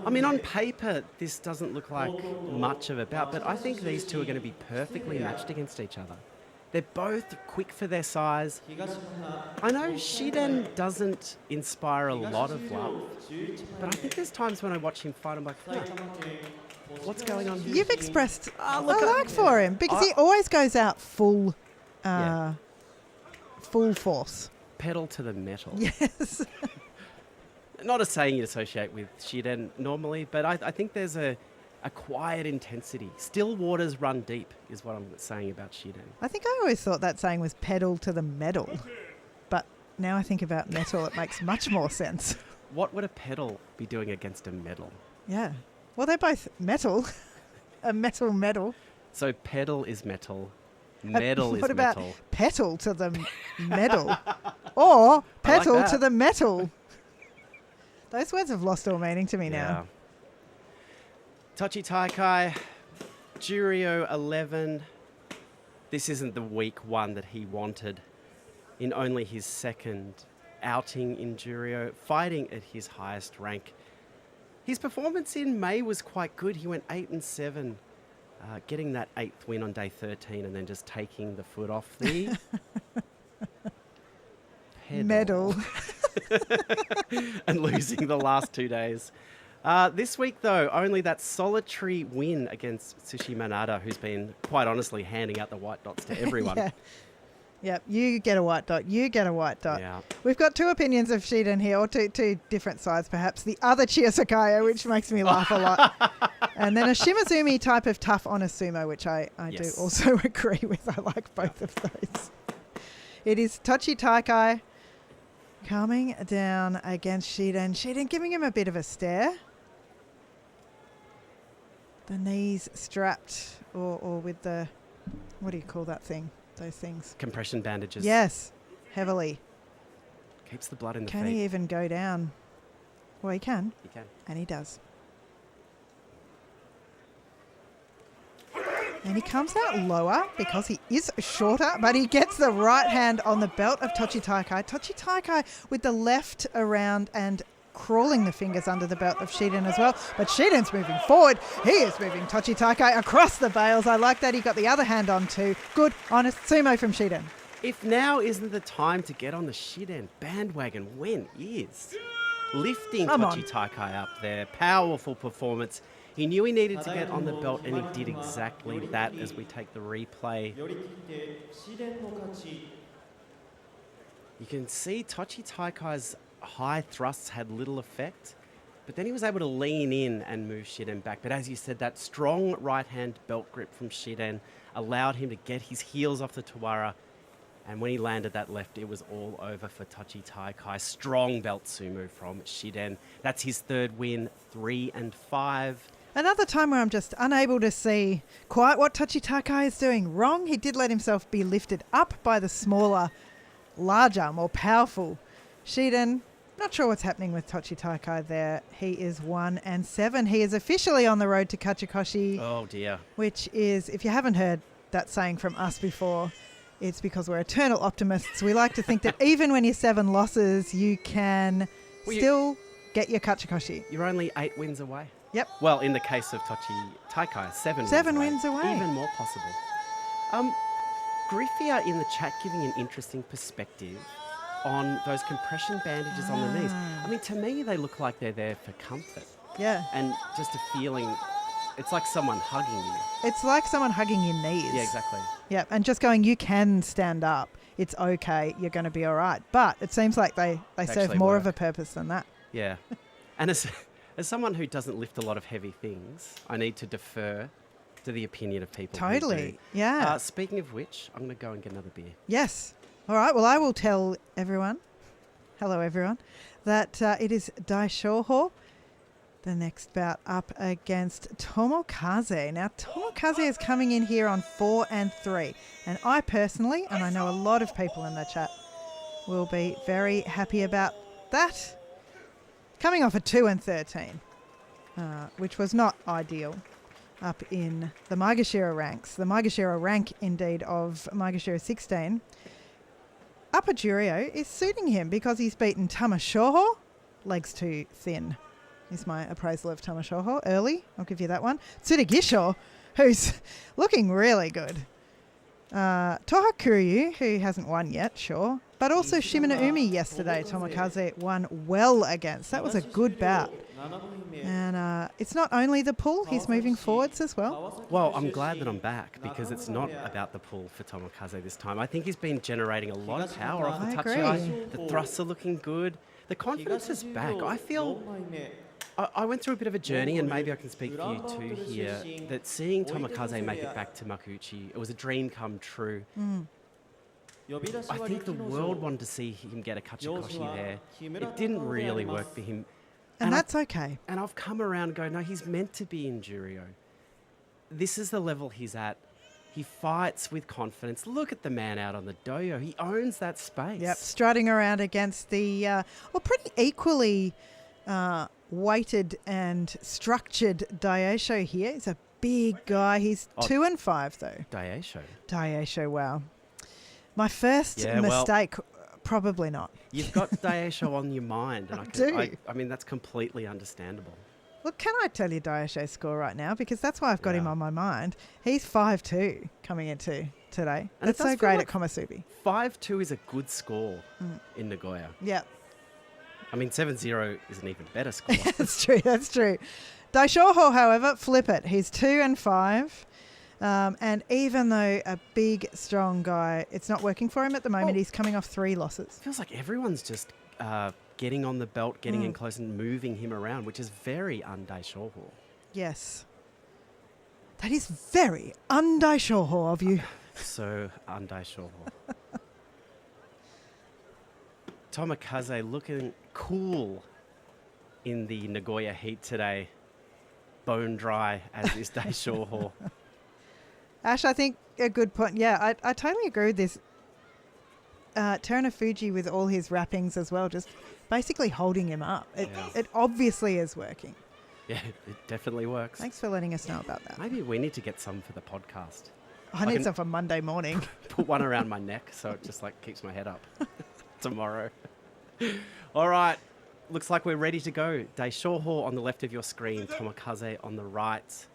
Speaker 2: On paper, this doesn't look like much of a bout, but I think these two are going to be perfectly matched against each other. They're both quick for their size. I know Shiden doesn't inspire a lot of love, but I think there's times when I watch him fight, I'm like, what's going on here?
Speaker 3: You've expressed a like for him because he always goes out full force.
Speaker 2: Pedal to the metal.
Speaker 3: Yes.
Speaker 2: Not a saying you associate with Shiden normally, but I think there's a quiet intensity. Still waters run deep is what I'm saying about Shiden.
Speaker 3: I think I always thought that saying was pedal to the metal, but now I think about metal, it makes much more sense.
Speaker 2: What would a pedal be doing against a metal?
Speaker 3: Yeah. Well, they're both metal. A metal.
Speaker 2: So pedal is metal, metal is
Speaker 3: what about
Speaker 2: metal.
Speaker 3: petal to the metal? Or petal to the metal? Those words have lost all meaning to me now.
Speaker 2: Tochi Taikai, Juryo 11. This isn't the week 1 that he wanted. In only his second outing in Juryo, fighting at his highest rank. His performance in May was quite good. He went 8 and 7, getting that 8th win on day 13 and then just taking the foot off the
Speaker 3: Medal.
Speaker 2: and losing the last 2 days. This week, though, only that solitary win against Tsushi Manada, who's been, quite honestly, handing out the white dots to everyone.
Speaker 3: Yep, you get a white dot. You get a white dot.
Speaker 2: Yeah.
Speaker 3: We've got 2 opinions of Shiden here, or two different sides, perhaps. The other Chiyosakaya, which makes me laugh a lot. And then a Shimazumi type of tough on a sumo, which I do also agree with. I like both of those. It is Tochi Taikai coming down against Shiden. Shiden giving him a bit of a stare. The knees strapped or with the, what do you call that thing? Those things.
Speaker 2: Compression bandages.
Speaker 3: Yes, heavily.
Speaker 2: Keeps the blood in the
Speaker 3: Can
Speaker 2: feet.
Speaker 3: he even go down? Well, he can,
Speaker 2: He can.
Speaker 3: and he does. And he comes out lower because he is shorter, but he gets the right hand on the belt of Tochi Taikai. Tochi Taikai with the left around and crawling the fingers under the belt of Shiden as well. But Shiden's moving forward. He is moving Tochi Taikai across the bales. I like that. He got the other hand on too. Good, honest sumo from Shiden.
Speaker 2: If now isn't the time to get on the Shiden bandwagon, when is? Lifting
Speaker 3: Come on.
Speaker 2: Tochi Taikai up there. Powerful performance. He knew he needed to get on the belt, and he did exactly that as we take the replay. You can see Tochi Taikai's high thrusts had little effect, but then he was able to lean in and move Shiden back. But as you said, that strong right-hand belt grip from Shiden allowed him to get his heels off the Tawara, and when he landed that left, it was all over for Tochi Taikai. Strong belt sumo from Shiden. That's his third win, 3-5.
Speaker 3: Another time where I'm just unable to see quite what Tochi Taikai is doing wrong. He did let himself be lifted up by the smaller, larger, more powerful Shiden. Not sure what's happening with Tochi Taikai there. He is 1-7. He is officially on the road to Kachikoshi,
Speaker 2: Oh dear.
Speaker 3: which is, if you haven't heard that saying from us before, it's because we're eternal optimists. We like to think that even when you're 7 losses, you can still get your Kachikoshi.
Speaker 2: You're only 8 wins away.
Speaker 3: Yep.
Speaker 2: Well, in the case of Tochi Taikai, 7
Speaker 3: 7 wins away.
Speaker 2: Even more possible. Griffia in the chat giving an interesting perspective on those compression bandages on the knees. I mean, to me, they look like they're there for comfort
Speaker 3: Yeah.
Speaker 2: and just a feeling. It's like someone hugging you.
Speaker 3: It's like someone hugging your knees.
Speaker 2: Yeah, exactly.
Speaker 3: Yep. And just going, you can stand up. It's okay. You're going to be all right. But it seems like they serve
Speaker 2: actually
Speaker 3: more of
Speaker 2: work.
Speaker 3: a purpose than that.
Speaker 2: Yeah. And as someone who doesn't lift a lot of heavy things, I need to defer to the opinion of people. who
Speaker 3: Totally.
Speaker 2: do.
Speaker 3: Yeah.
Speaker 2: Speaking of which, I'm going to go and get another beer.
Speaker 3: Yes. All right. Well, I will tell everyone, hello everyone, that it is Daishoho, the next bout up against Tomokaze. Now, Tomokaze is coming in here on 4-3. And I personally, and I know a lot of people in the chat, will be very happy about that. Coming off a 2-13, which was not ideal up in the Maegashira ranks. The Maegashira rank, indeed, of Maegashira 16. Apajurio is suiting him because he's beaten Tamashoho. Legs too thin is my appraisal of Tamashoho. Early, I'll give you that one. Tsurugisho, who's looking really good. Toha Kuryu, who hasn't won yet, sure. But also Shimano Umi yesterday, Tomokaze won well against. That was a good bout. And it's not only the pull, he's moving forwards as well.
Speaker 2: Well, I'm glad that I'm back because it's not about the pull for Tomokaze this time. I think he's been generating a lot of power off the
Speaker 3: I
Speaker 2: touch
Speaker 3: agree.
Speaker 2: eye. The thrusts are looking good. The confidence is back. I feel I went through a bit of a journey, and maybe I can speak for you too here, that seeing Tomokaze make it back to Makuuchi, it was a dream come true. I think the world wanted to see him get a Kachikoshi there. It didn't really work for him.
Speaker 3: And
Speaker 2: I-
Speaker 3: that's okay.
Speaker 2: And I've come around and go, no, he's meant to be in Jurio. This is the level he's at. He fights with confidence. Look at the man out on the doyo. He owns that space.
Speaker 3: Yep, strutting around against the, pretty equally weighted and structured Daisho here. He's a big guy. He's
Speaker 2: Oh.
Speaker 3: 2-5 though.
Speaker 2: Daisho.
Speaker 3: Daisho, wow. My first
Speaker 2: Yeah, well-
Speaker 3: mistake, probably not.
Speaker 2: You've got Daisho on your mind. And
Speaker 3: I do.
Speaker 2: I mean, that's completely understandable.
Speaker 3: Look, can I tell you Daisho's score right now? Because that's why I've got him
Speaker 2: Yeah.
Speaker 3: on my mind. He's 5-2 coming into today.
Speaker 2: And it
Speaker 3: That's
Speaker 2: does
Speaker 3: so
Speaker 2: feel
Speaker 3: great
Speaker 2: like
Speaker 3: at Komusubi.
Speaker 2: 5-2 is a good score in Nagoya.
Speaker 3: Yeah,
Speaker 2: I mean, 7-0 is an even better score.
Speaker 3: that's true. That's true. Daishoho, however, flip it. He's 2-5. And even though a big, strong guy, it's not working for him at the moment,
Speaker 2: Well-
Speaker 3: he's coming off 3 losses.
Speaker 2: Feels like everyone's just getting on the belt, getting in close and moving him around, which is very un-Daishoho.
Speaker 3: Yes. That is very un-Daishoho of you.
Speaker 2: So un-Daishoho. Tomokaze looking cool in the Nagoya heat today. Bone dry as is Daishoho.
Speaker 3: Ash, I think a good point. Yeah, I totally agree with this. Terunofuji with all his wrappings as well, just basically holding him up. It obviously is working.
Speaker 2: Yeah, it definitely works.
Speaker 3: Thanks for letting us know about that.
Speaker 2: Maybe we need to get some for the podcast.
Speaker 3: I need some for Monday morning.
Speaker 2: Put one around my neck so it just like keeps my head up tomorrow. All right. Looks like we're ready to go. Daishoho on the left of your screen, Tomokaze on the right.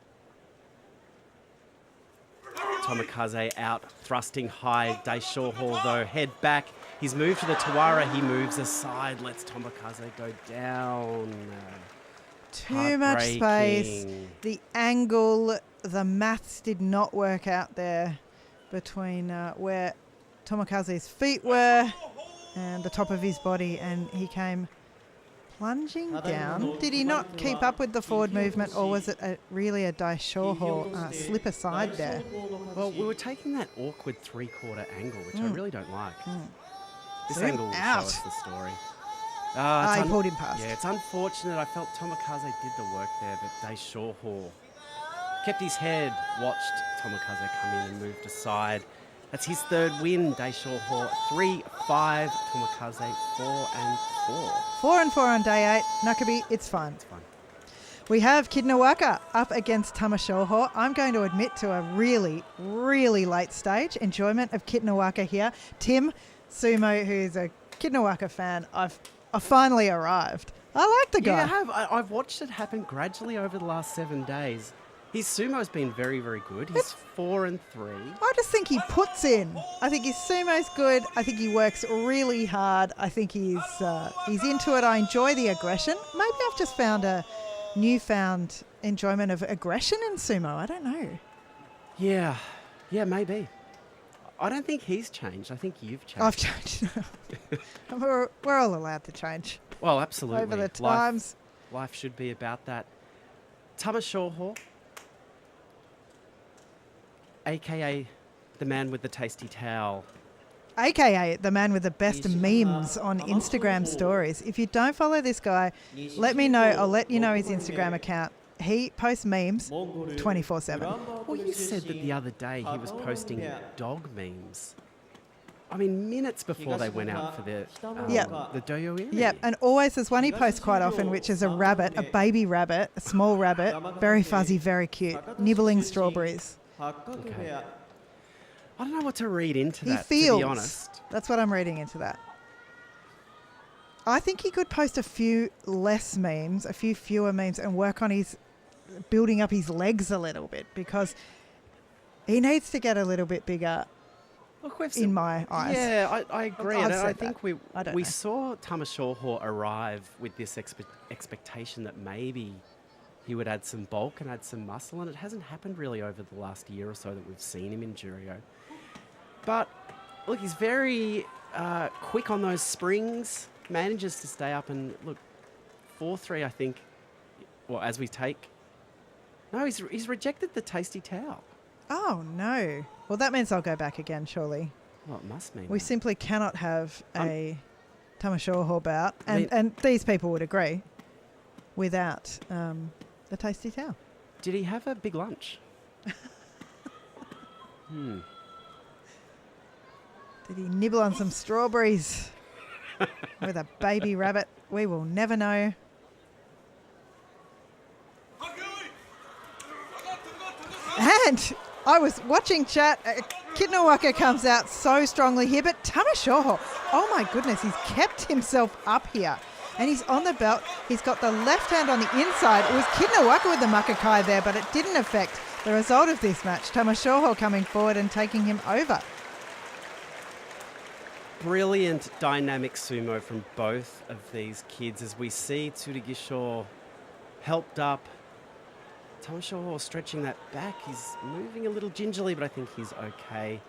Speaker 2: Tomokaze out, thrusting high. Daishoho, though, head back. He's moved to the Tawara. He moves aside, lets Tomokaze go down.
Speaker 3: Too much space.
Speaker 2: Heartbreaking.
Speaker 3: The angle, the maths did not work out there between where Tomokaze's feet were and the top of his body, and he came plunging down. Did he not keep up with the forward movement, or was it really a Daishoho slip aside there?
Speaker 2: Well, we were taking that awkward three-quarter angle, which I really don't like. This
Speaker 3: Zoom
Speaker 2: angle will
Speaker 3: out.
Speaker 2: show us the story.
Speaker 3: I pulled him past.
Speaker 2: Yeah, it's unfortunate. I felt Tomokaze did the work there, but Daishoho kept his head, watched Tomokaze come in and moved aside. That's his third win, Daishoho. 3-5, Tomokaze 4-4.
Speaker 3: 4-4 on day 8. Nakabi, it's fine.
Speaker 2: It's fine.
Speaker 3: We have Kid-No-Waka up against Tamashoho. I'm going to admit to a really, really late stage enjoyment of Kid-No-Waka here. Tim Sumo, who's a Kid-No-Waka fan, I've finally arrived. I like the guy.
Speaker 2: Yeah, I have. I've watched it happen gradually over the last 7 days. His sumo's been very, very good. He's 4-3.
Speaker 3: I just think he puts in. I think his sumo's good. I think he works really hard. I think he's into it. I enjoy the aggression. Maybe I've just found a newfound enjoyment of aggression in sumo. I don't know.
Speaker 2: Yeah, maybe. I don't think he's changed. I think you've changed.
Speaker 3: I've changed. we're all allowed to change
Speaker 2: Well, absolutely.
Speaker 3: over the times.
Speaker 2: Life should be about that. Tamashoho, a.k.a. the man with the tasty towel.
Speaker 3: AKA the man with the best memes on Instagram stories. If you don't follow this guy, let me know. I'll let you know his Instagram account. He posts memes 24/7.
Speaker 2: Well, you said that the other day he was posting dog memes. I mean, minutes before they went out for the Doyoiri.
Speaker 3: Yep, and always there's one he posts quite often, which is a rabbit, a baby rabbit, a small rabbit, very fuzzy, very cute, nibbling strawberries.
Speaker 2: Okay. I don't know what to read into
Speaker 3: He
Speaker 2: that,
Speaker 3: feels.
Speaker 2: to be honest.
Speaker 3: That's what I'm reading into that. I think he could post a few less memes, a few fewer memes, and work on his building up his legs a little bit, because he needs to get a little bit bigger.
Speaker 2: Look, we've
Speaker 3: In my eyes.
Speaker 2: Yeah, I agree.
Speaker 3: I've
Speaker 2: And I
Speaker 3: said
Speaker 2: think
Speaker 3: that. I don't
Speaker 2: we
Speaker 3: know.
Speaker 2: saw Tamashoho arrive with this expectation that maybe he would add some bulk and add some muscle, and it hasn't happened really over the last year or so that we've seen him in Juryo. But look, he's very quick on those springs, manages to stay up, and look, 4-3, I think. Well, as we take. No, he's rejected the tasty towel.
Speaker 3: Oh, no. Well, that means I'll go back again, surely.
Speaker 2: Well, it must mean
Speaker 3: We
Speaker 2: that.
Speaker 3: simply cannot have a Tamashoho bout,
Speaker 2: I mean-
Speaker 3: and these people would agree, without the tasty towel.
Speaker 2: Did he have a big lunch?
Speaker 3: Did he nibble on some strawberries with a baby rabbit? We will never know. And I was watching chat. Kid-No-Waka comes out so strongly here, but Tamashoho, oh my goodness, he's kept himself up here. And he's on the belt. He's got the left hand on the inside. It was Kid-No-Waka with the Makakai there, but it didn't affect the result of this match. Tamashoho coming forward and taking him over.
Speaker 2: Brilliant dynamic sumo from both of these kids as we see Tsurugisho helped up. Tamashoho stretching that back. He's moving a little gingerly, but I think he's okay.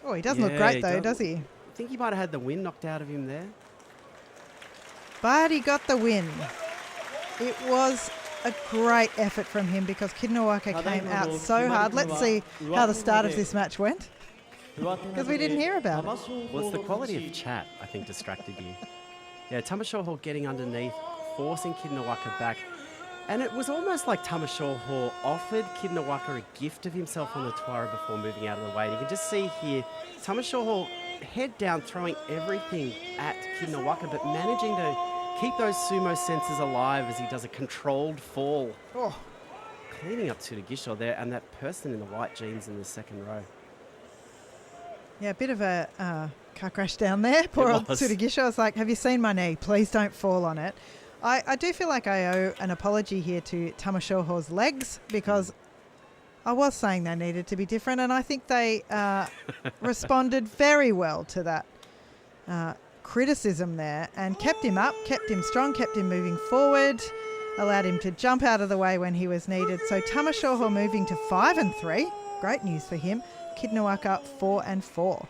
Speaker 3: Oh, he doesn't look
Speaker 2: Yeah,
Speaker 3: great
Speaker 2: he
Speaker 3: though,
Speaker 2: does.
Speaker 3: does he?
Speaker 2: I think he might have had the wind knocked out of him there.
Speaker 3: But he got the win. It was a great effort from him because Kid-No-Waka came out so hard. Let's see how the start of this match went, because we didn't hear about it.
Speaker 2: Well, it's the quality of chat, I think, distracted you. Yeah, Tamashoho getting underneath, forcing Kid-No-Waka back. And it was almost like Tamashoho offered Kidnawaka a gift of himself on the Tuara before moving out of the way. And you can just see here, Tamashoho head down, throwing everything at Kidnawaka, but managing to keep those sumo senses alive as he does a controlled fall.
Speaker 3: Oh,
Speaker 2: Cleaning up Tsurugisho there, and that person in the white jeans in the second row.
Speaker 3: yeah, a bit of a car crash down there. Poor old
Speaker 2: was.
Speaker 3: Tsurugisho. I was like, have you seen my knee? Please don't fall on it. I do feel like I owe an apology here to Tamashoho's legs because I was saying they needed to be different, and I think they responded very well to that criticism there and kept him up, kept him strong, kept him moving forward, allowed him to jump out of the way when he was needed. So Tamashoho moving to 5-3. Great news for him. Kidnawaka 4-4.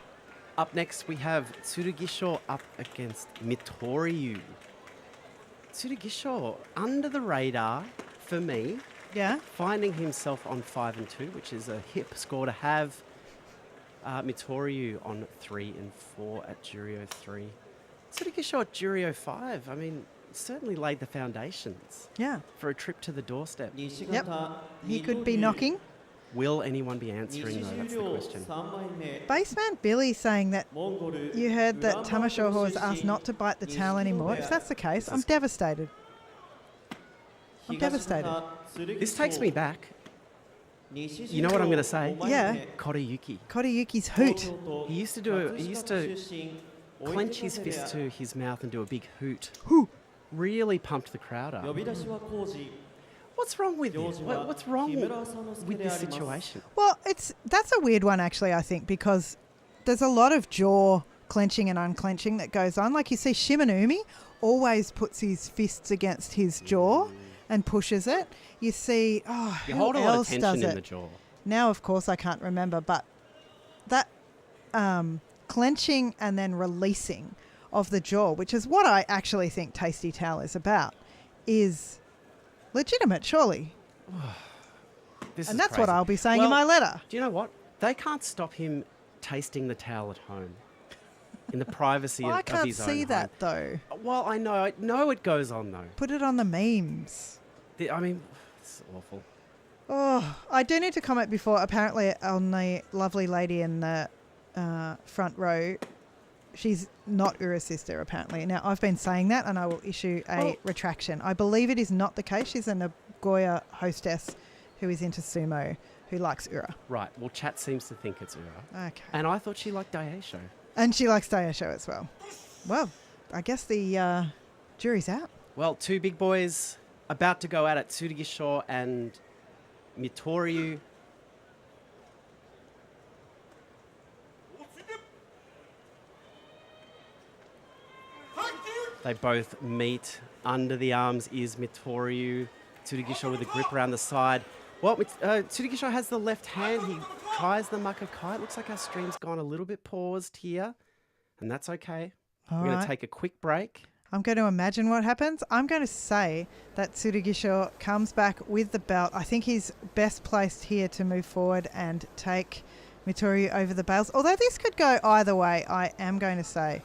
Speaker 2: Up next, we have Tsurugisho up against Mitoryu. Tsurugisho, under the radar for me,
Speaker 3: Yeah.
Speaker 2: finding himself on 5-2, which is a hip score to have. Mitoryu on 3-4 at Juryo 3. Tsurugisho at Juryo 5, I mean, certainly laid the foundations
Speaker 3: Yeah.
Speaker 2: for a trip to the doorstep.
Speaker 3: Yep. He could be knocking.
Speaker 2: Will anyone be answering, though? That's the question.
Speaker 3: Baseman Billy saying that you heard that Tamashoho was asked not to bite the towel anymore. If that's the case, I'm devastated. I'm devastated.
Speaker 2: This takes me back. You know what I'm going to say?
Speaker 3: Yeah.
Speaker 2: Koriyuki.
Speaker 3: Koriyuki's hoot.
Speaker 2: He used to clench his fist to his mouth and do a big hoot.
Speaker 3: Hoo.
Speaker 2: Really pumped the crowd up. What's wrong with you? What's wrong with this situation?
Speaker 3: Well, that's a weird one actually, I think, because there's a lot of jaw clenching and unclenching that goes on. Like you see Shimanumi always puts his fists against his jaw and pushes it. You see,
Speaker 2: You
Speaker 3: who
Speaker 2: hold a lot of
Speaker 3: else does
Speaker 2: tension in
Speaker 3: it?
Speaker 2: the jaw.
Speaker 3: Now, of course, I can't remember, but that clenching and then releasing of the jaw, which is what I actually think Tasty Towel is about, is legitimate, surely.
Speaker 2: This
Speaker 3: And
Speaker 2: is
Speaker 3: that's what
Speaker 2: crazy.
Speaker 3: I'll be saying in my letter.
Speaker 2: Do you know what? They can't stop him tasting the towel at home in the privacy
Speaker 3: Well, I
Speaker 2: of
Speaker 3: can't
Speaker 2: his own
Speaker 3: see
Speaker 2: home.
Speaker 3: that, though.
Speaker 2: Well, I know it goes on, though.
Speaker 3: Put it on the memes.
Speaker 2: I mean, it's awful.
Speaker 3: Oh, I do need to comment before. Apparently, on the lovely lady in the front row, she's not Ura's sister, apparently. Now, I've been saying that, and I will issue a retraction. I believe it is not the case. She's a Nagoya hostess who is into sumo, who likes Ura.
Speaker 2: Right. Well, chat seems to think it's Ura.
Speaker 3: Okay.
Speaker 2: And I thought she liked Daisho.
Speaker 3: And she likes Daisho as well. Well, I guess the jury's out.
Speaker 2: Well, two big boys about to go out at Tsurugisho and Mitoryu. They both meet. Under the arms is Mitoryu. Tsurugisho with a grip around the side. Well, Tsurugisho has the left hand. He tries the Makakai. It looks like our stream's gone a little bit paused here, and that's okay.
Speaker 3: All
Speaker 2: We're going
Speaker 3: right.
Speaker 2: to take a quick break.
Speaker 3: I'm going to imagine what happens. I'm going to say that Tsurugisho comes back with the belt. I think he's best placed here to move forward and take Mitoryu over the bales. Although this could go either way, I am going to say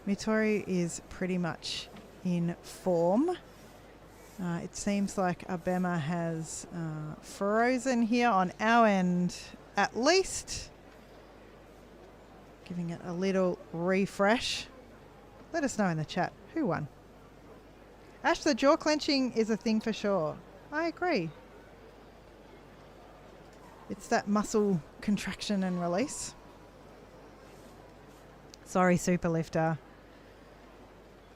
Speaker 3: Mitoryu is pretty much in form. It seems like Abema has frozen here on our end at least. Giving it a little refresh. Let us know in the chat who won. Ash, the jaw clenching is a thing for sure. I agree. It's that muscle contraction and release. Sorry, Superlifter.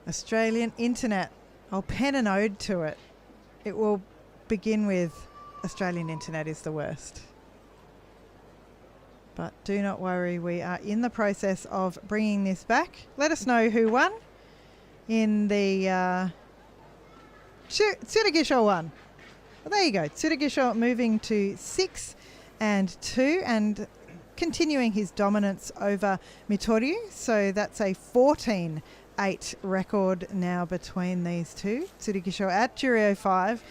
Speaker 3: Australian Internet. I'll pen an ode to it. It will begin with Australian Internet is the worst. But do not worry, we are in the process of bringing this back. Let us know who won in the Tsurugisho won. Well, there you go. Tsurugisho moving to 6-2 and continuing his dominance over Mitoryu. So that's a 14-8 record now between these two. Tsurugisho at Juryo 5.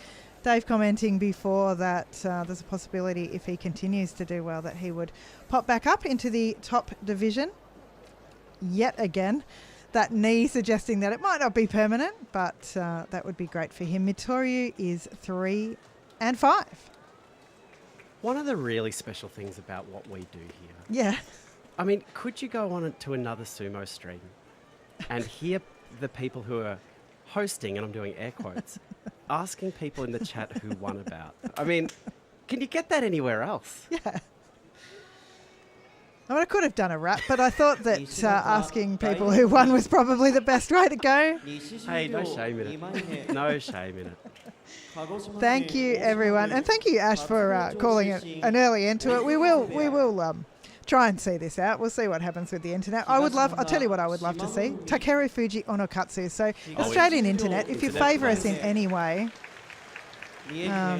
Speaker 3: Dave commenting before that there's a possibility if he continues to do well that he would pop back up into the top division yet again. that knee, suggesting that it might not be permanent, but that would be great for him. Mitoru is 3 and 5.
Speaker 2: One of the really special things about what we do here,
Speaker 3: Yeah.
Speaker 2: I mean, could you go on to another sumo stream and hear the people who are hosting, and I'm doing air quotes, asking people in the chat who won about? I mean, can you get that anywhere else?
Speaker 3: Yeah. I mean, I could have done a rap, but I thought that asking people who won was probably the best way to go.
Speaker 2: Hey, no shame in it. No shame in it.
Speaker 3: Thank you, everyone, and thank you, Ash, for calling it an early end to it. We will try and see this out. We'll see what happens with the internet. I'll tell you what I would love to see. Takeru Fuji Onokatsu. So Australian internet, if you favour us in any way, you know,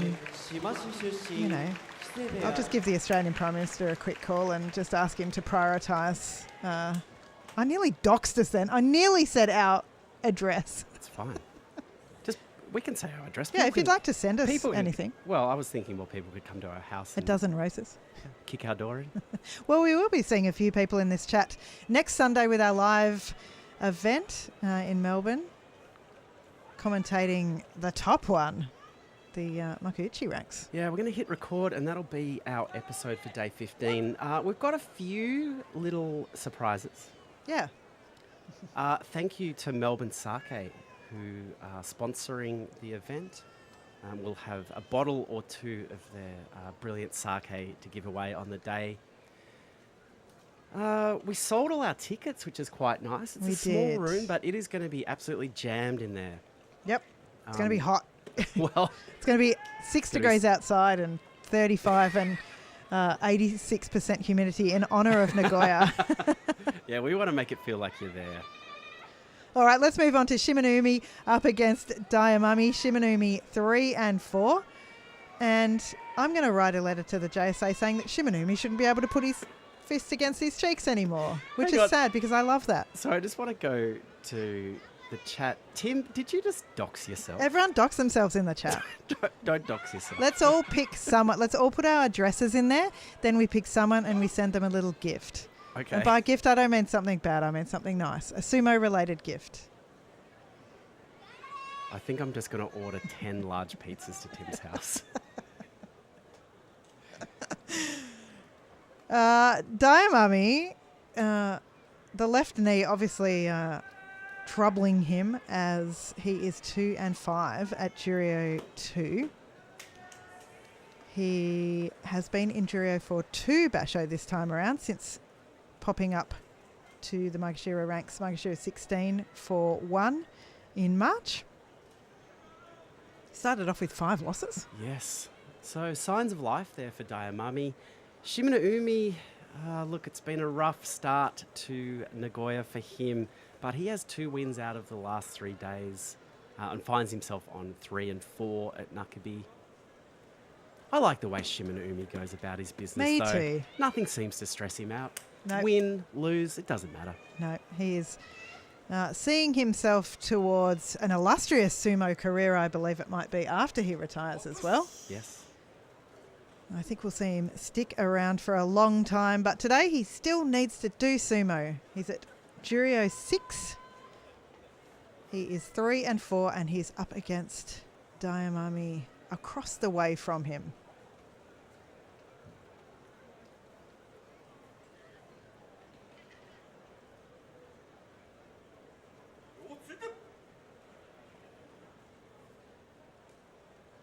Speaker 3: I'll just give the Australian Prime Minister a quick call and just ask him to prioritise. I nearly doxed us then. I nearly said our address.
Speaker 2: It's fine. We can say our address.
Speaker 3: Yeah, if you'd like to send us anything.
Speaker 2: Well, I was thinking more people could come to our house.
Speaker 3: A dozen roses.
Speaker 2: Kick our door in.
Speaker 3: Well, we will be seeing a few people in this chat next Sunday with our live event in Melbourne, commentating the top one, the Makuuchi ranks.
Speaker 2: Yeah, we're going to hit record, and that'll be our episode for day 15. We've got a few little surprises.
Speaker 3: Yeah.
Speaker 2: Thank you to Melbourne Sake, who are sponsoring the event. We'll have a bottle or two of their brilliant sake to give away on the day. We sold all our tickets, which is quite nice. It's a small room, but it is going to be absolutely jammed in there.
Speaker 3: Yep. It's going to be hot.
Speaker 2: Well,
Speaker 3: it's going to be 6 degrees outside and 35 and 86% humidity in honour of Nagoya.
Speaker 2: Yeah, we want to make it feel like you're there.
Speaker 3: All right, let's move on to Shimanumi up against Daiamami. Shimanumi 3 and 4. And I'm going to write a letter to the JSA saying that Shimanumi shouldn't be able to put his fist against his cheeks anymore, which is sad because I love that.
Speaker 2: So I just want to go to the chat. Tim, did you just dox yourself?
Speaker 3: Everyone dox themselves in the chat.
Speaker 2: Don't dox yourself.
Speaker 3: Let's all pick someone. Let's all put our addresses in there. Then we pick someone and we send them a little gift.
Speaker 2: Okay.
Speaker 3: And by gift, I don't mean something bad. I mean something nice. A sumo-related gift.
Speaker 2: I think I'm just going to order 10 large pizzas to Tim's house.
Speaker 3: Daiamami, the left knee obviously troubling him as he is 2 and 5 at Juryo 2. He has been in Juryo for 2 basho this time around since popping up to the Maegashira ranks, Maegashira 16 for 1 in March. Started off with 5 losses.
Speaker 2: Yes. So signs of life there for Daiamami. Shimanumi, look, it's been a rough start to Nagoya for him, but he has 2 wins out of the last 3 days and finds himself on 3 and 4 at Nakabi. I like the way Shimanumi goes about his business,
Speaker 3: Me
Speaker 2: though.
Speaker 3: too.
Speaker 2: Nothing seems to stress him out.
Speaker 3: Nope.
Speaker 2: Win, lose, it doesn't matter.
Speaker 3: No, he is seeing himself towards an illustrious sumo career, I believe it might be, after he retires as well.
Speaker 2: Yes.
Speaker 3: I think we'll see him stick around for a long time, but today he still needs to do sumo. He's at Juryo 6. He is 3 and 4, and he's up against Daiamami across the way from him.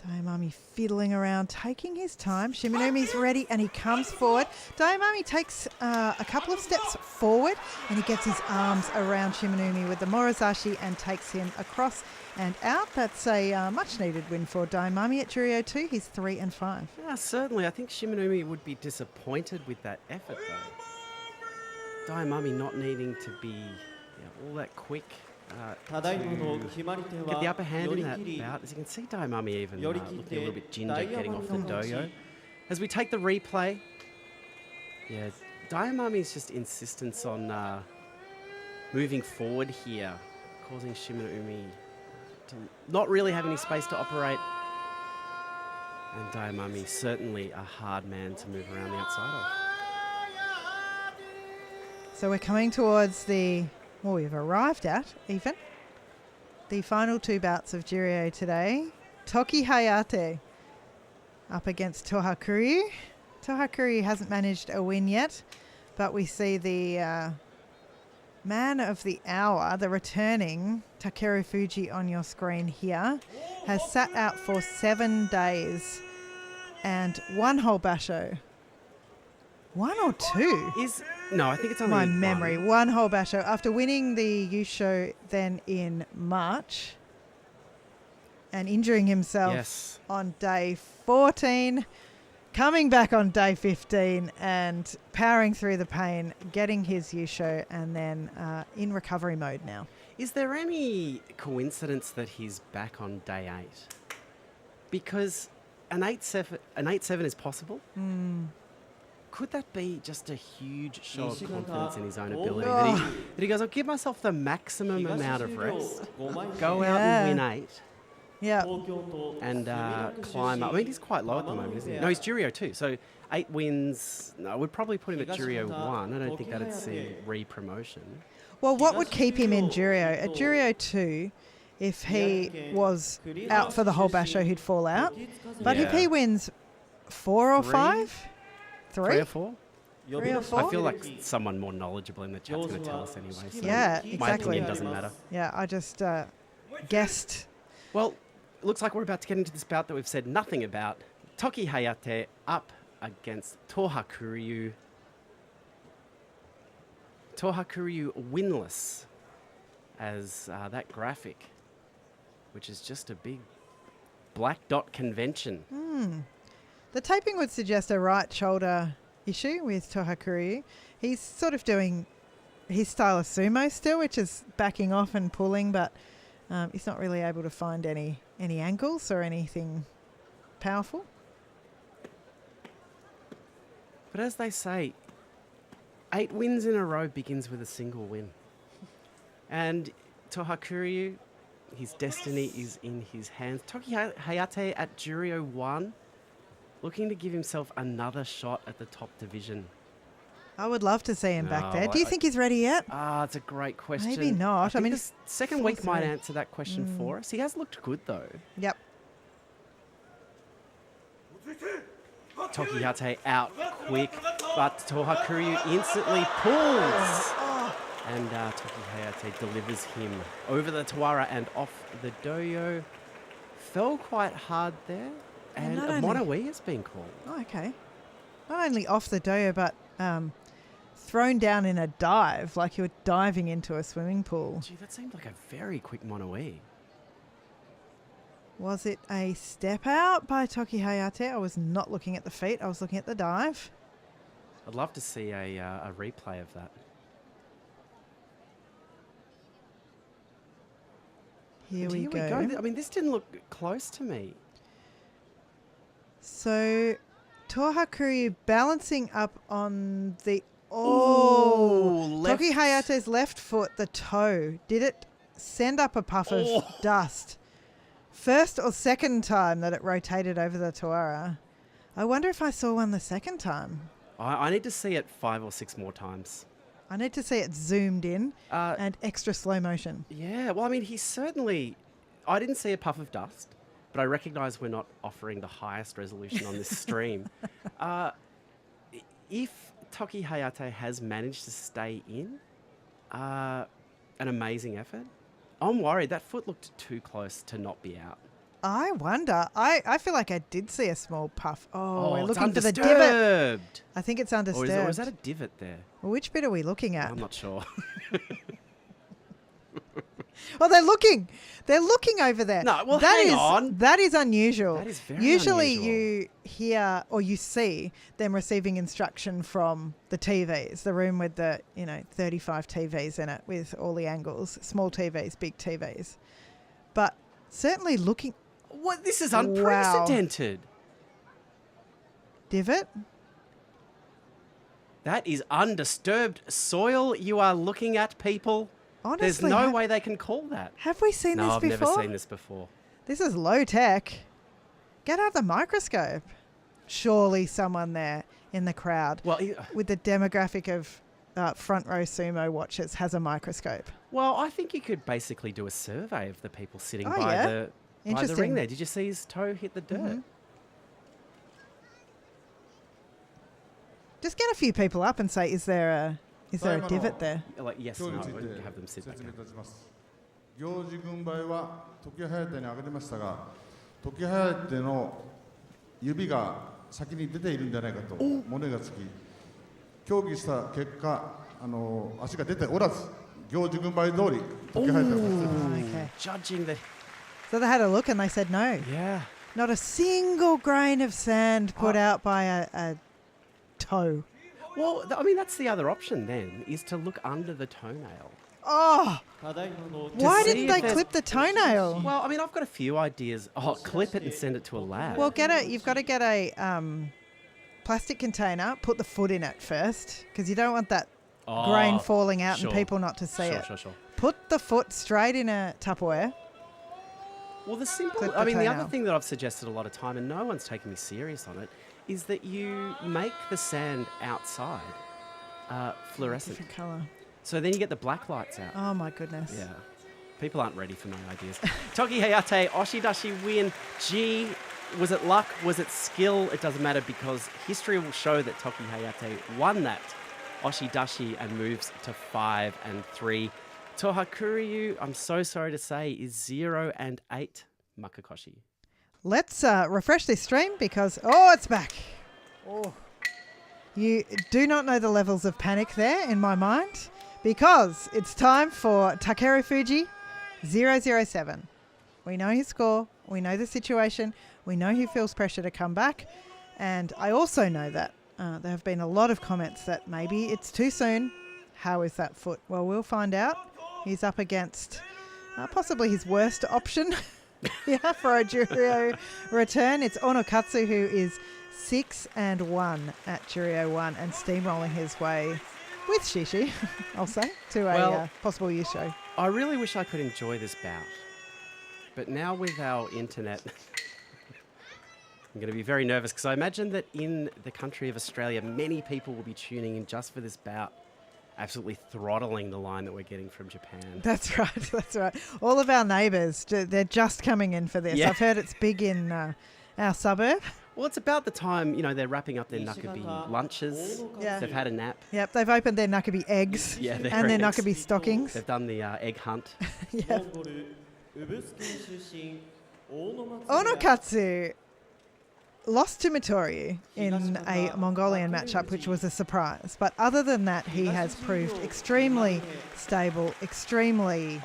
Speaker 3: Daiamami fiddling around, taking his time. Shimanomi's ready and he comes forward. Daiamami takes a couple of steps forward and he gets his arms around Shimanumi with the Morizashi and takes him across and out. That's a much needed win for Daiamami at Juryo 2. He's 3 and 5.
Speaker 2: Yeah, certainly. I think Shimanumi would be disappointed with that effort, though. Daiamami not needing to be all that quick. To get the upper hand in that bout. As you can see, Daiamami even looking a little bit ginger getting off the doyo. As we take the replay, yeah, Daiamami's just insistence on moving forward here, causing Shimanumi to not really have any space to operate. And Daiamami certainly a hard man to move around the outside of.
Speaker 3: So we're coming towards the well, we've arrived at even, the final two bouts of Juryo today. Toki Hayate up against Toha Kuryu. Toha Kuryu hasn't managed a win yet, but we see the man of the hour, the returning Takeru Fuji on your screen here, has sat out for 7 days and one whole basho. 1 or 2?
Speaker 2: No, I think it's only
Speaker 3: My
Speaker 2: one.
Speaker 3: memory. One whole basho after winning the Yusho then in March and injuring himself
Speaker 2: Yes.
Speaker 3: on day 14, coming back on day 15 and powering through the pain, getting his Yusho and then in recovery mode now.
Speaker 2: Is there any coincidence that he's back on day 8? Because an 8-7 is possible. Could that be just a huge show of confidence in his own ability? That he goes, I'll give myself the maximum amount of rest, go out and win 8,
Speaker 3: Yeah.
Speaker 2: and climb up. I mean, he's quite low at the moment, isn't he? No, he's Juryo 2. So 8 wins, no, I would probably put him at Juryo 1. I don't think that'd see re-promotion.
Speaker 3: Well, what would keep him in Juryo? At Juryo 2, if he was out for the whole basho, he'd fall out. But if
Speaker 2: Yeah.
Speaker 3: he wins 4 or
Speaker 2: 3?
Speaker 3: 5? 3?
Speaker 2: 3 or 4?
Speaker 3: 3 or 4?
Speaker 2: I feel like someone more knowledgeable in the chat's going to tell us anyway. So
Speaker 3: Yeah,
Speaker 2: my
Speaker 3: exactly.
Speaker 2: opinion doesn't matter.
Speaker 3: Yeah, I just guessed.
Speaker 2: Well, it looks like we're about to get into this bout that we've said nothing about. Toki Hayate up against Toha Kuryu. Toha Kuryu winless as that graphic, which is just a big black dot convention.
Speaker 3: The taping would suggest a right shoulder issue with Toha Kuryu. He's sort of doing his style of sumo still, which is backing off and pulling, but he's not really able to find any angles or anything powerful.
Speaker 2: But as they say, 8 wins in a row begins with a single win. And Toha Kuryu, his destiny is in his hands. Toki Hayate at Juryo 1, looking to give himself another shot at the top division.
Speaker 3: I would love to see him back
Speaker 2: No,
Speaker 3: there. Do you think he's ready yet?
Speaker 2: It's a great question.
Speaker 3: Maybe not. I
Speaker 2: think
Speaker 3: mean,
Speaker 2: the
Speaker 3: it's
Speaker 2: second week might
Speaker 3: 4-3.
Speaker 2: answer that question for us. He has looked good, though.
Speaker 3: Yep.
Speaker 2: Toki Hayate out quick, but Toha Kuryu instantly pulls. And Toki Hayate delivers him over the Tawara and off the doyo. Fell quite hard there. And
Speaker 3: not
Speaker 2: a
Speaker 3: only-
Speaker 2: Monowee has been called.
Speaker 3: Oh, okay. Not only off the doyo, but thrown down in a dive, like you were diving into a swimming pool.
Speaker 2: Gee, that seemed like a very quick Monowee.
Speaker 3: Was it a step out by Toki Hayate? I was not looking at the feet. I was looking at the dive.
Speaker 2: I'd love to see a replay of that.
Speaker 3: Here
Speaker 2: And
Speaker 3: we go.
Speaker 2: I mean, this didn't look close to me.
Speaker 3: So, Toha Kuryu balancing up on the...
Speaker 2: left.
Speaker 3: Toki Hayate's left foot, the toe. Did it send up a puff of dust? First or second time that it rotated over the Tawara. I wonder if I saw one the second time.
Speaker 2: I need to see it 5 or 6 more times.
Speaker 3: I need to see it zoomed in
Speaker 2: Uh,
Speaker 3: and extra slow motion.
Speaker 2: Yeah, well, I mean, he's certainly... I didn't see a puff of dust, but I recognise we're not offering the highest resolution on this stream. If Toki Hayate has managed to stay in, an amazing effort. I'm worried. That foot looked too close to not be out.
Speaker 3: I wonder. I feel like I did see a small puff. Oh, we're
Speaker 2: it's
Speaker 3: looking for the divot.
Speaker 2: undisturbed.
Speaker 3: I think it's
Speaker 2: Or
Speaker 3: undisturbed.
Speaker 2: is that a divot there?
Speaker 3: Well, which bit are we looking at?
Speaker 2: I'm not sure.
Speaker 3: Well, they're looking. They're looking over there.
Speaker 2: No, well,
Speaker 3: That
Speaker 2: hang
Speaker 3: is-
Speaker 2: on.
Speaker 3: That is unusual.
Speaker 2: That is very
Speaker 3: Usually
Speaker 2: unusual.
Speaker 3: you hear or you see them receiving instruction from the TVs, the room with the, 35 TVs in it with all the angles, small TVs, big TVs. But certainly looking...
Speaker 2: What? This is
Speaker 3: Wow.
Speaker 2: unprecedented.
Speaker 3: Divot?
Speaker 2: That is undisturbed soil you are looking at, people.
Speaker 3: Honestly,
Speaker 2: There's no way they can call that.
Speaker 3: Have we seen
Speaker 2: No,
Speaker 3: this
Speaker 2: I've
Speaker 3: before?
Speaker 2: never seen this before.
Speaker 3: This is low tech. Get out the microscope. Surely someone there in the crowd
Speaker 2: Well,
Speaker 3: with the demographic of front row sumo watchers has a microscope.
Speaker 2: Well, I think you could basically do a survey of the people sitting
Speaker 3: Oh,
Speaker 2: by
Speaker 3: yeah?
Speaker 2: the
Speaker 3: Interesting.
Speaker 2: ring there. Did you see his toe hit the dirt?
Speaker 3: Mhm. Just get a few people up and say, is there a divot there?
Speaker 2: Like yes,
Speaker 4: 今日
Speaker 2: no,
Speaker 4: につい
Speaker 2: and
Speaker 4: て
Speaker 2: have them sit back
Speaker 4: 説明い
Speaker 2: down.
Speaker 4: たします。行事軍配は時隼手に上がりましたが、時隼手の指が先に出ているんじゃないかと物がつき、協議した結果、足が出ておらず、行事軍配通り時隼手が勝ち
Speaker 3: Okay.
Speaker 2: Judging the
Speaker 3: So they had a look and they said no.
Speaker 2: yeah.
Speaker 3: Not a single grain of sand put out by a toe.
Speaker 2: Well, I mean that's the other option then is to look under the toenail.
Speaker 3: Oh, why
Speaker 2: see
Speaker 3: didn't
Speaker 2: if
Speaker 3: they
Speaker 2: there's-
Speaker 3: clip the toenail?
Speaker 2: Well, I mean I've got a few ideas. Oh, clip it and send it to a lab.
Speaker 3: Well, you've got to get a plastic container, put the foot in it first, because you don't want that grain falling out
Speaker 2: sure.
Speaker 3: and people not to see it.
Speaker 2: Sure.
Speaker 3: Put the foot straight in a Tupperware.
Speaker 2: Well, the simple.
Speaker 3: Clip
Speaker 2: I
Speaker 3: the
Speaker 2: mean, the other
Speaker 3: toenail.
Speaker 2: thing that I've suggested a lot of time, and no one's taken me serious on it, is that you make the sand outside fluorescent.
Speaker 3: Different colour.
Speaker 2: So then you get the black lights out.
Speaker 3: Oh my goodness.
Speaker 2: Yeah. People aren't ready for my ideas. Toki Hayate, Oshidashi win. Gee, was it luck? Was it skill? It doesn't matter because history will show that Toki Hayate won that Oshidashi and moves to 5 and 3. Tohakuryu, I'm so sorry to say, is 0 and 8 Makakoshi.
Speaker 3: Let's refresh this stream because, it's back. Oh. You do not know the levels of panic there in my mind because it's time for Takeru Fuji 007. We know his score. We know the situation. We know he feels pressure to come back. And I also know that there have been a lot of comments that maybe it's too soon. How is that foot? Well, we'll find out. He's up against possibly his worst option for a Juryo return. It's Onokatsu, who is 6 and 1 at Juryo 1 and steamrolling his way with Shishi, I'll say, to a possible year show.
Speaker 2: I really wish I could enjoy this bout. But now with our internet, I'm going to be very nervous because I imagine that in the country of Australia, many people will be tuning in just for this bout, absolutely throttling the line that we're getting from Japan.
Speaker 3: That's right, that's right. All of our neighbours, they're just coming in for this.
Speaker 2: Yeah.
Speaker 3: I've heard it's big in our suburb.
Speaker 2: Well, it's about the time, they're wrapping up their Nakabi lunches.
Speaker 3: Yeah.
Speaker 2: They've had a nap.
Speaker 3: Yep, they've opened their Nakabi eggs
Speaker 2: Yeah, their
Speaker 3: and their
Speaker 2: eggs.
Speaker 3: Nakabi stockings.
Speaker 2: They've done the egg hunt.
Speaker 3: Yeah. Onokatsu lost to Mitoryu in a Mongolian matchup, which was a surprise. But other than that, he has proved extremely stable, extremely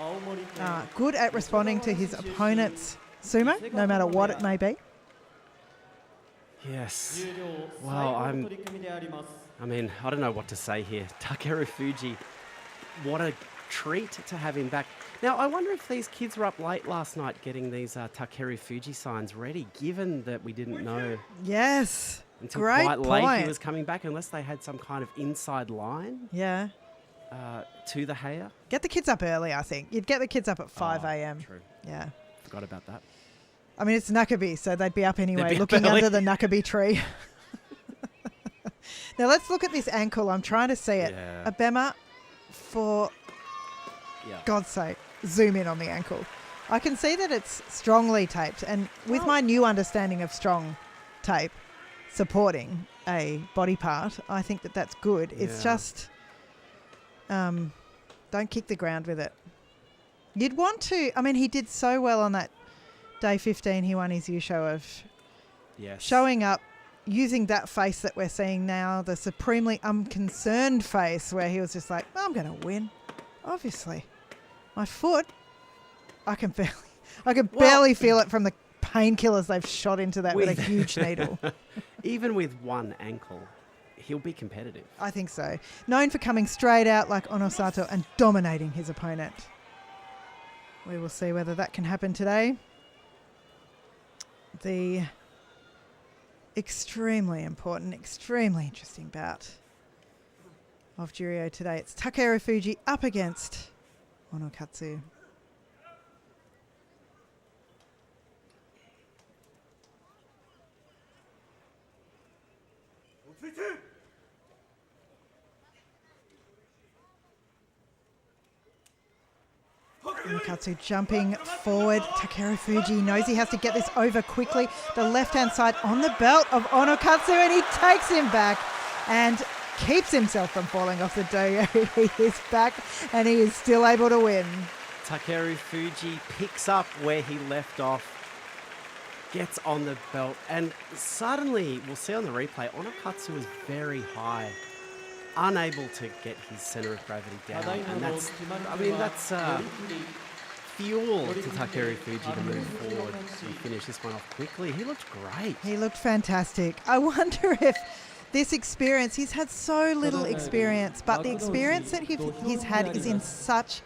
Speaker 3: good at responding to his opponent's sumo, no matter what it may be.
Speaker 2: Yes. Well, I don't know what to say here. Takeru Fuji, what a treat to have him back. Now, I wonder if these kids were up late last night getting these Takeru Fuji signs ready, given that we didn't know
Speaker 3: Yes.
Speaker 2: until
Speaker 3: Great
Speaker 2: quite late
Speaker 3: point.
Speaker 2: he was coming back, unless they had some kind of inside line
Speaker 3: Yeah.
Speaker 2: to the Heya.
Speaker 3: Get the kids up early, I think. You'd get the kids up at 5
Speaker 2: Oh,
Speaker 3: a.m.
Speaker 2: True.
Speaker 3: Yeah.
Speaker 2: Forgot about that.
Speaker 3: I mean, it's Nakabi, so they'd be up anyway,
Speaker 2: They'd be up
Speaker 3: looking
Speaker 2: early.
Speaker 3: under the Nakabi tree. Now, let's look at this ankle. I'm trying to see it.
Speaker 2: Yeah.
Speaker 3: Abema, for
Speaker 2: Yeah.
Speaker 3: God's sake, zoom in on the ankle. I can see that it's strongly taped, and with my new understanding of strong tape supporting a body part, I think that that's good. It's
Speaker 2: Yeah.
Speaker 3: just, don't kick the ground with it. You'd want to, I mean, he did so well on that day 15. He won his U-show of
Speaker 2: Yes.
Speaker 3: showing up, using that face that we're seeing now, the supremely unconcerned face where he was just like, I'm going to win. Obviously. My foot, I can barely feel it from the painkillers they've shot into that with a huge needle.
Speaker 2: Even with one ankle, he'll be competitive.
Speaker 3: I think so. Known for coming straight out like Onosato and dominating his opponent. We will see whether that can happen today. The extremely important, extremely interesting bout of Juryo today. It's Takeru Fuji up against Onokatsu. Onokatsu jumping forward. Takeru Fuji knows he has to get this over quickly. The left-hand side on the belt of Onokatsu, and he takes him back and keeps himself from falling off the doyo. He is back and he is still able to win.
Speaker 2: Takeru Fuji picks up where he left off, gets on the belt, and suddenly, we'll see on the replay, Onokatsu was very high, unable to get his center of gravity down. And that's fuel to Takeru Fuji to move forward and finish this one off quickly. He looked great.
Speaker 3: He looked fantastic. I wonder if this experience, he's had so little experience, but the experience that he's had is in such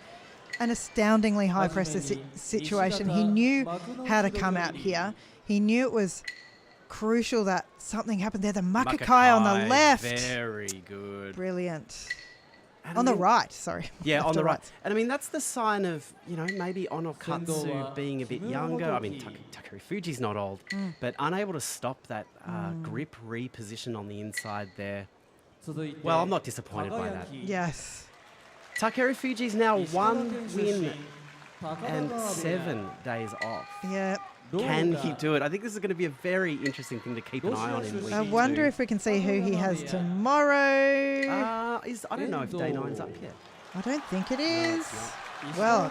Speaker 3: an astoundingly high pressure situation. He knew how to come out here. He knew it was crucial that something happened there. The Makakai on the left.
Speaker 2: Very good.
Speaker 3: Brilliant.
Speaker 2: And
Speaker 3: On
Speaker 2: I
Speaker 3: the
Speaker 2: mean-
Speaker 3: right, sorry.
Speaker 2: Yeah,
Speaker 3: Left
Speaker 2: on the
Speaker 3: to
Speaker 2: right. And I mean, that's the sign of, maybe Onokatsu being a bit younger. I mean, Takeru Fuji's not old, but unable to stop that grip reposition on the inside there. Well, I'm not disappointed by that.
Speaker 3: Yes.
Speaker 2: Takeru Fuji's now 1 win and 7 days off.
Speaker 3: Yeah.
Speaker 2: Can he do it? I think this is going to be a very interesting thing to keep an eye on in week
Speaker 3: I wonder
Speaker 2: 2.
Speaker 3: if we can see who he has tomorrow.
Speaker 2: I don't know if day 9's up yet.
Speaker 3: I don't think it is.
Speaker 2: it's
Speaker 3: Well,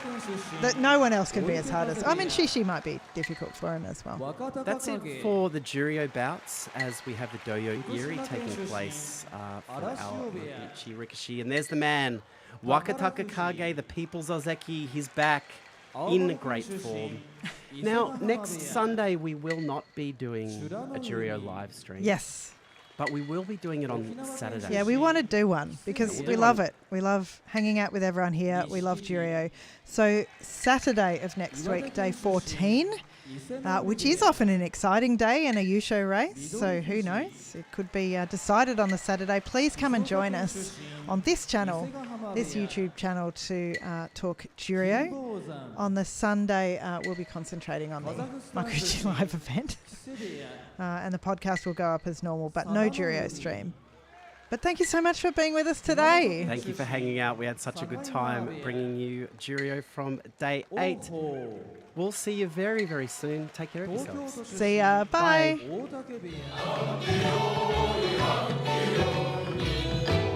Speaker 3: that no one else can be as hard as. I mean, Shishi might be difficult for him as well.
Speaker 2: That's it for the Juryo bouts, as we have the Doyo Iri taking place for our Mabuchi Rikishi. And there's the man, Wakataka Kage, the People's Ozeki. He's back in great form. Now, next Sunday, we will not be doing a Juryo live stream.
Speaker 3: Yes.
Speaker 2: But we will be doing it on Saturday.
Speaker 3: Yeah, we want to do one because
Speaker 2: we'll
Speaker 3: we
Speaker 2: do
Speaker 3: love
Speaker 2: one.
Speaker 3: it. We love hanging out with everyone here. We love Juryo. So Saturday of next week, day 14, which is often an exciting day in a Yusho race. So who knows? It could be decided on the Saturday. Please come and join us on this channel, this YouTube channel, to talk Juryo. On the Sunday, we'll be concentrating on the Makuuchi Live event. And the podcast will go up as normal, but no Juryo stream. But thank you so much for being with us today.
Speaker 2: Thank you for hanging out. We had such a good time bringing you Juryo from day 8. We'll see you very, very soon. Take care of yourselves.
Speaker 3: See ya. Bye.
Speaker 2: Bye.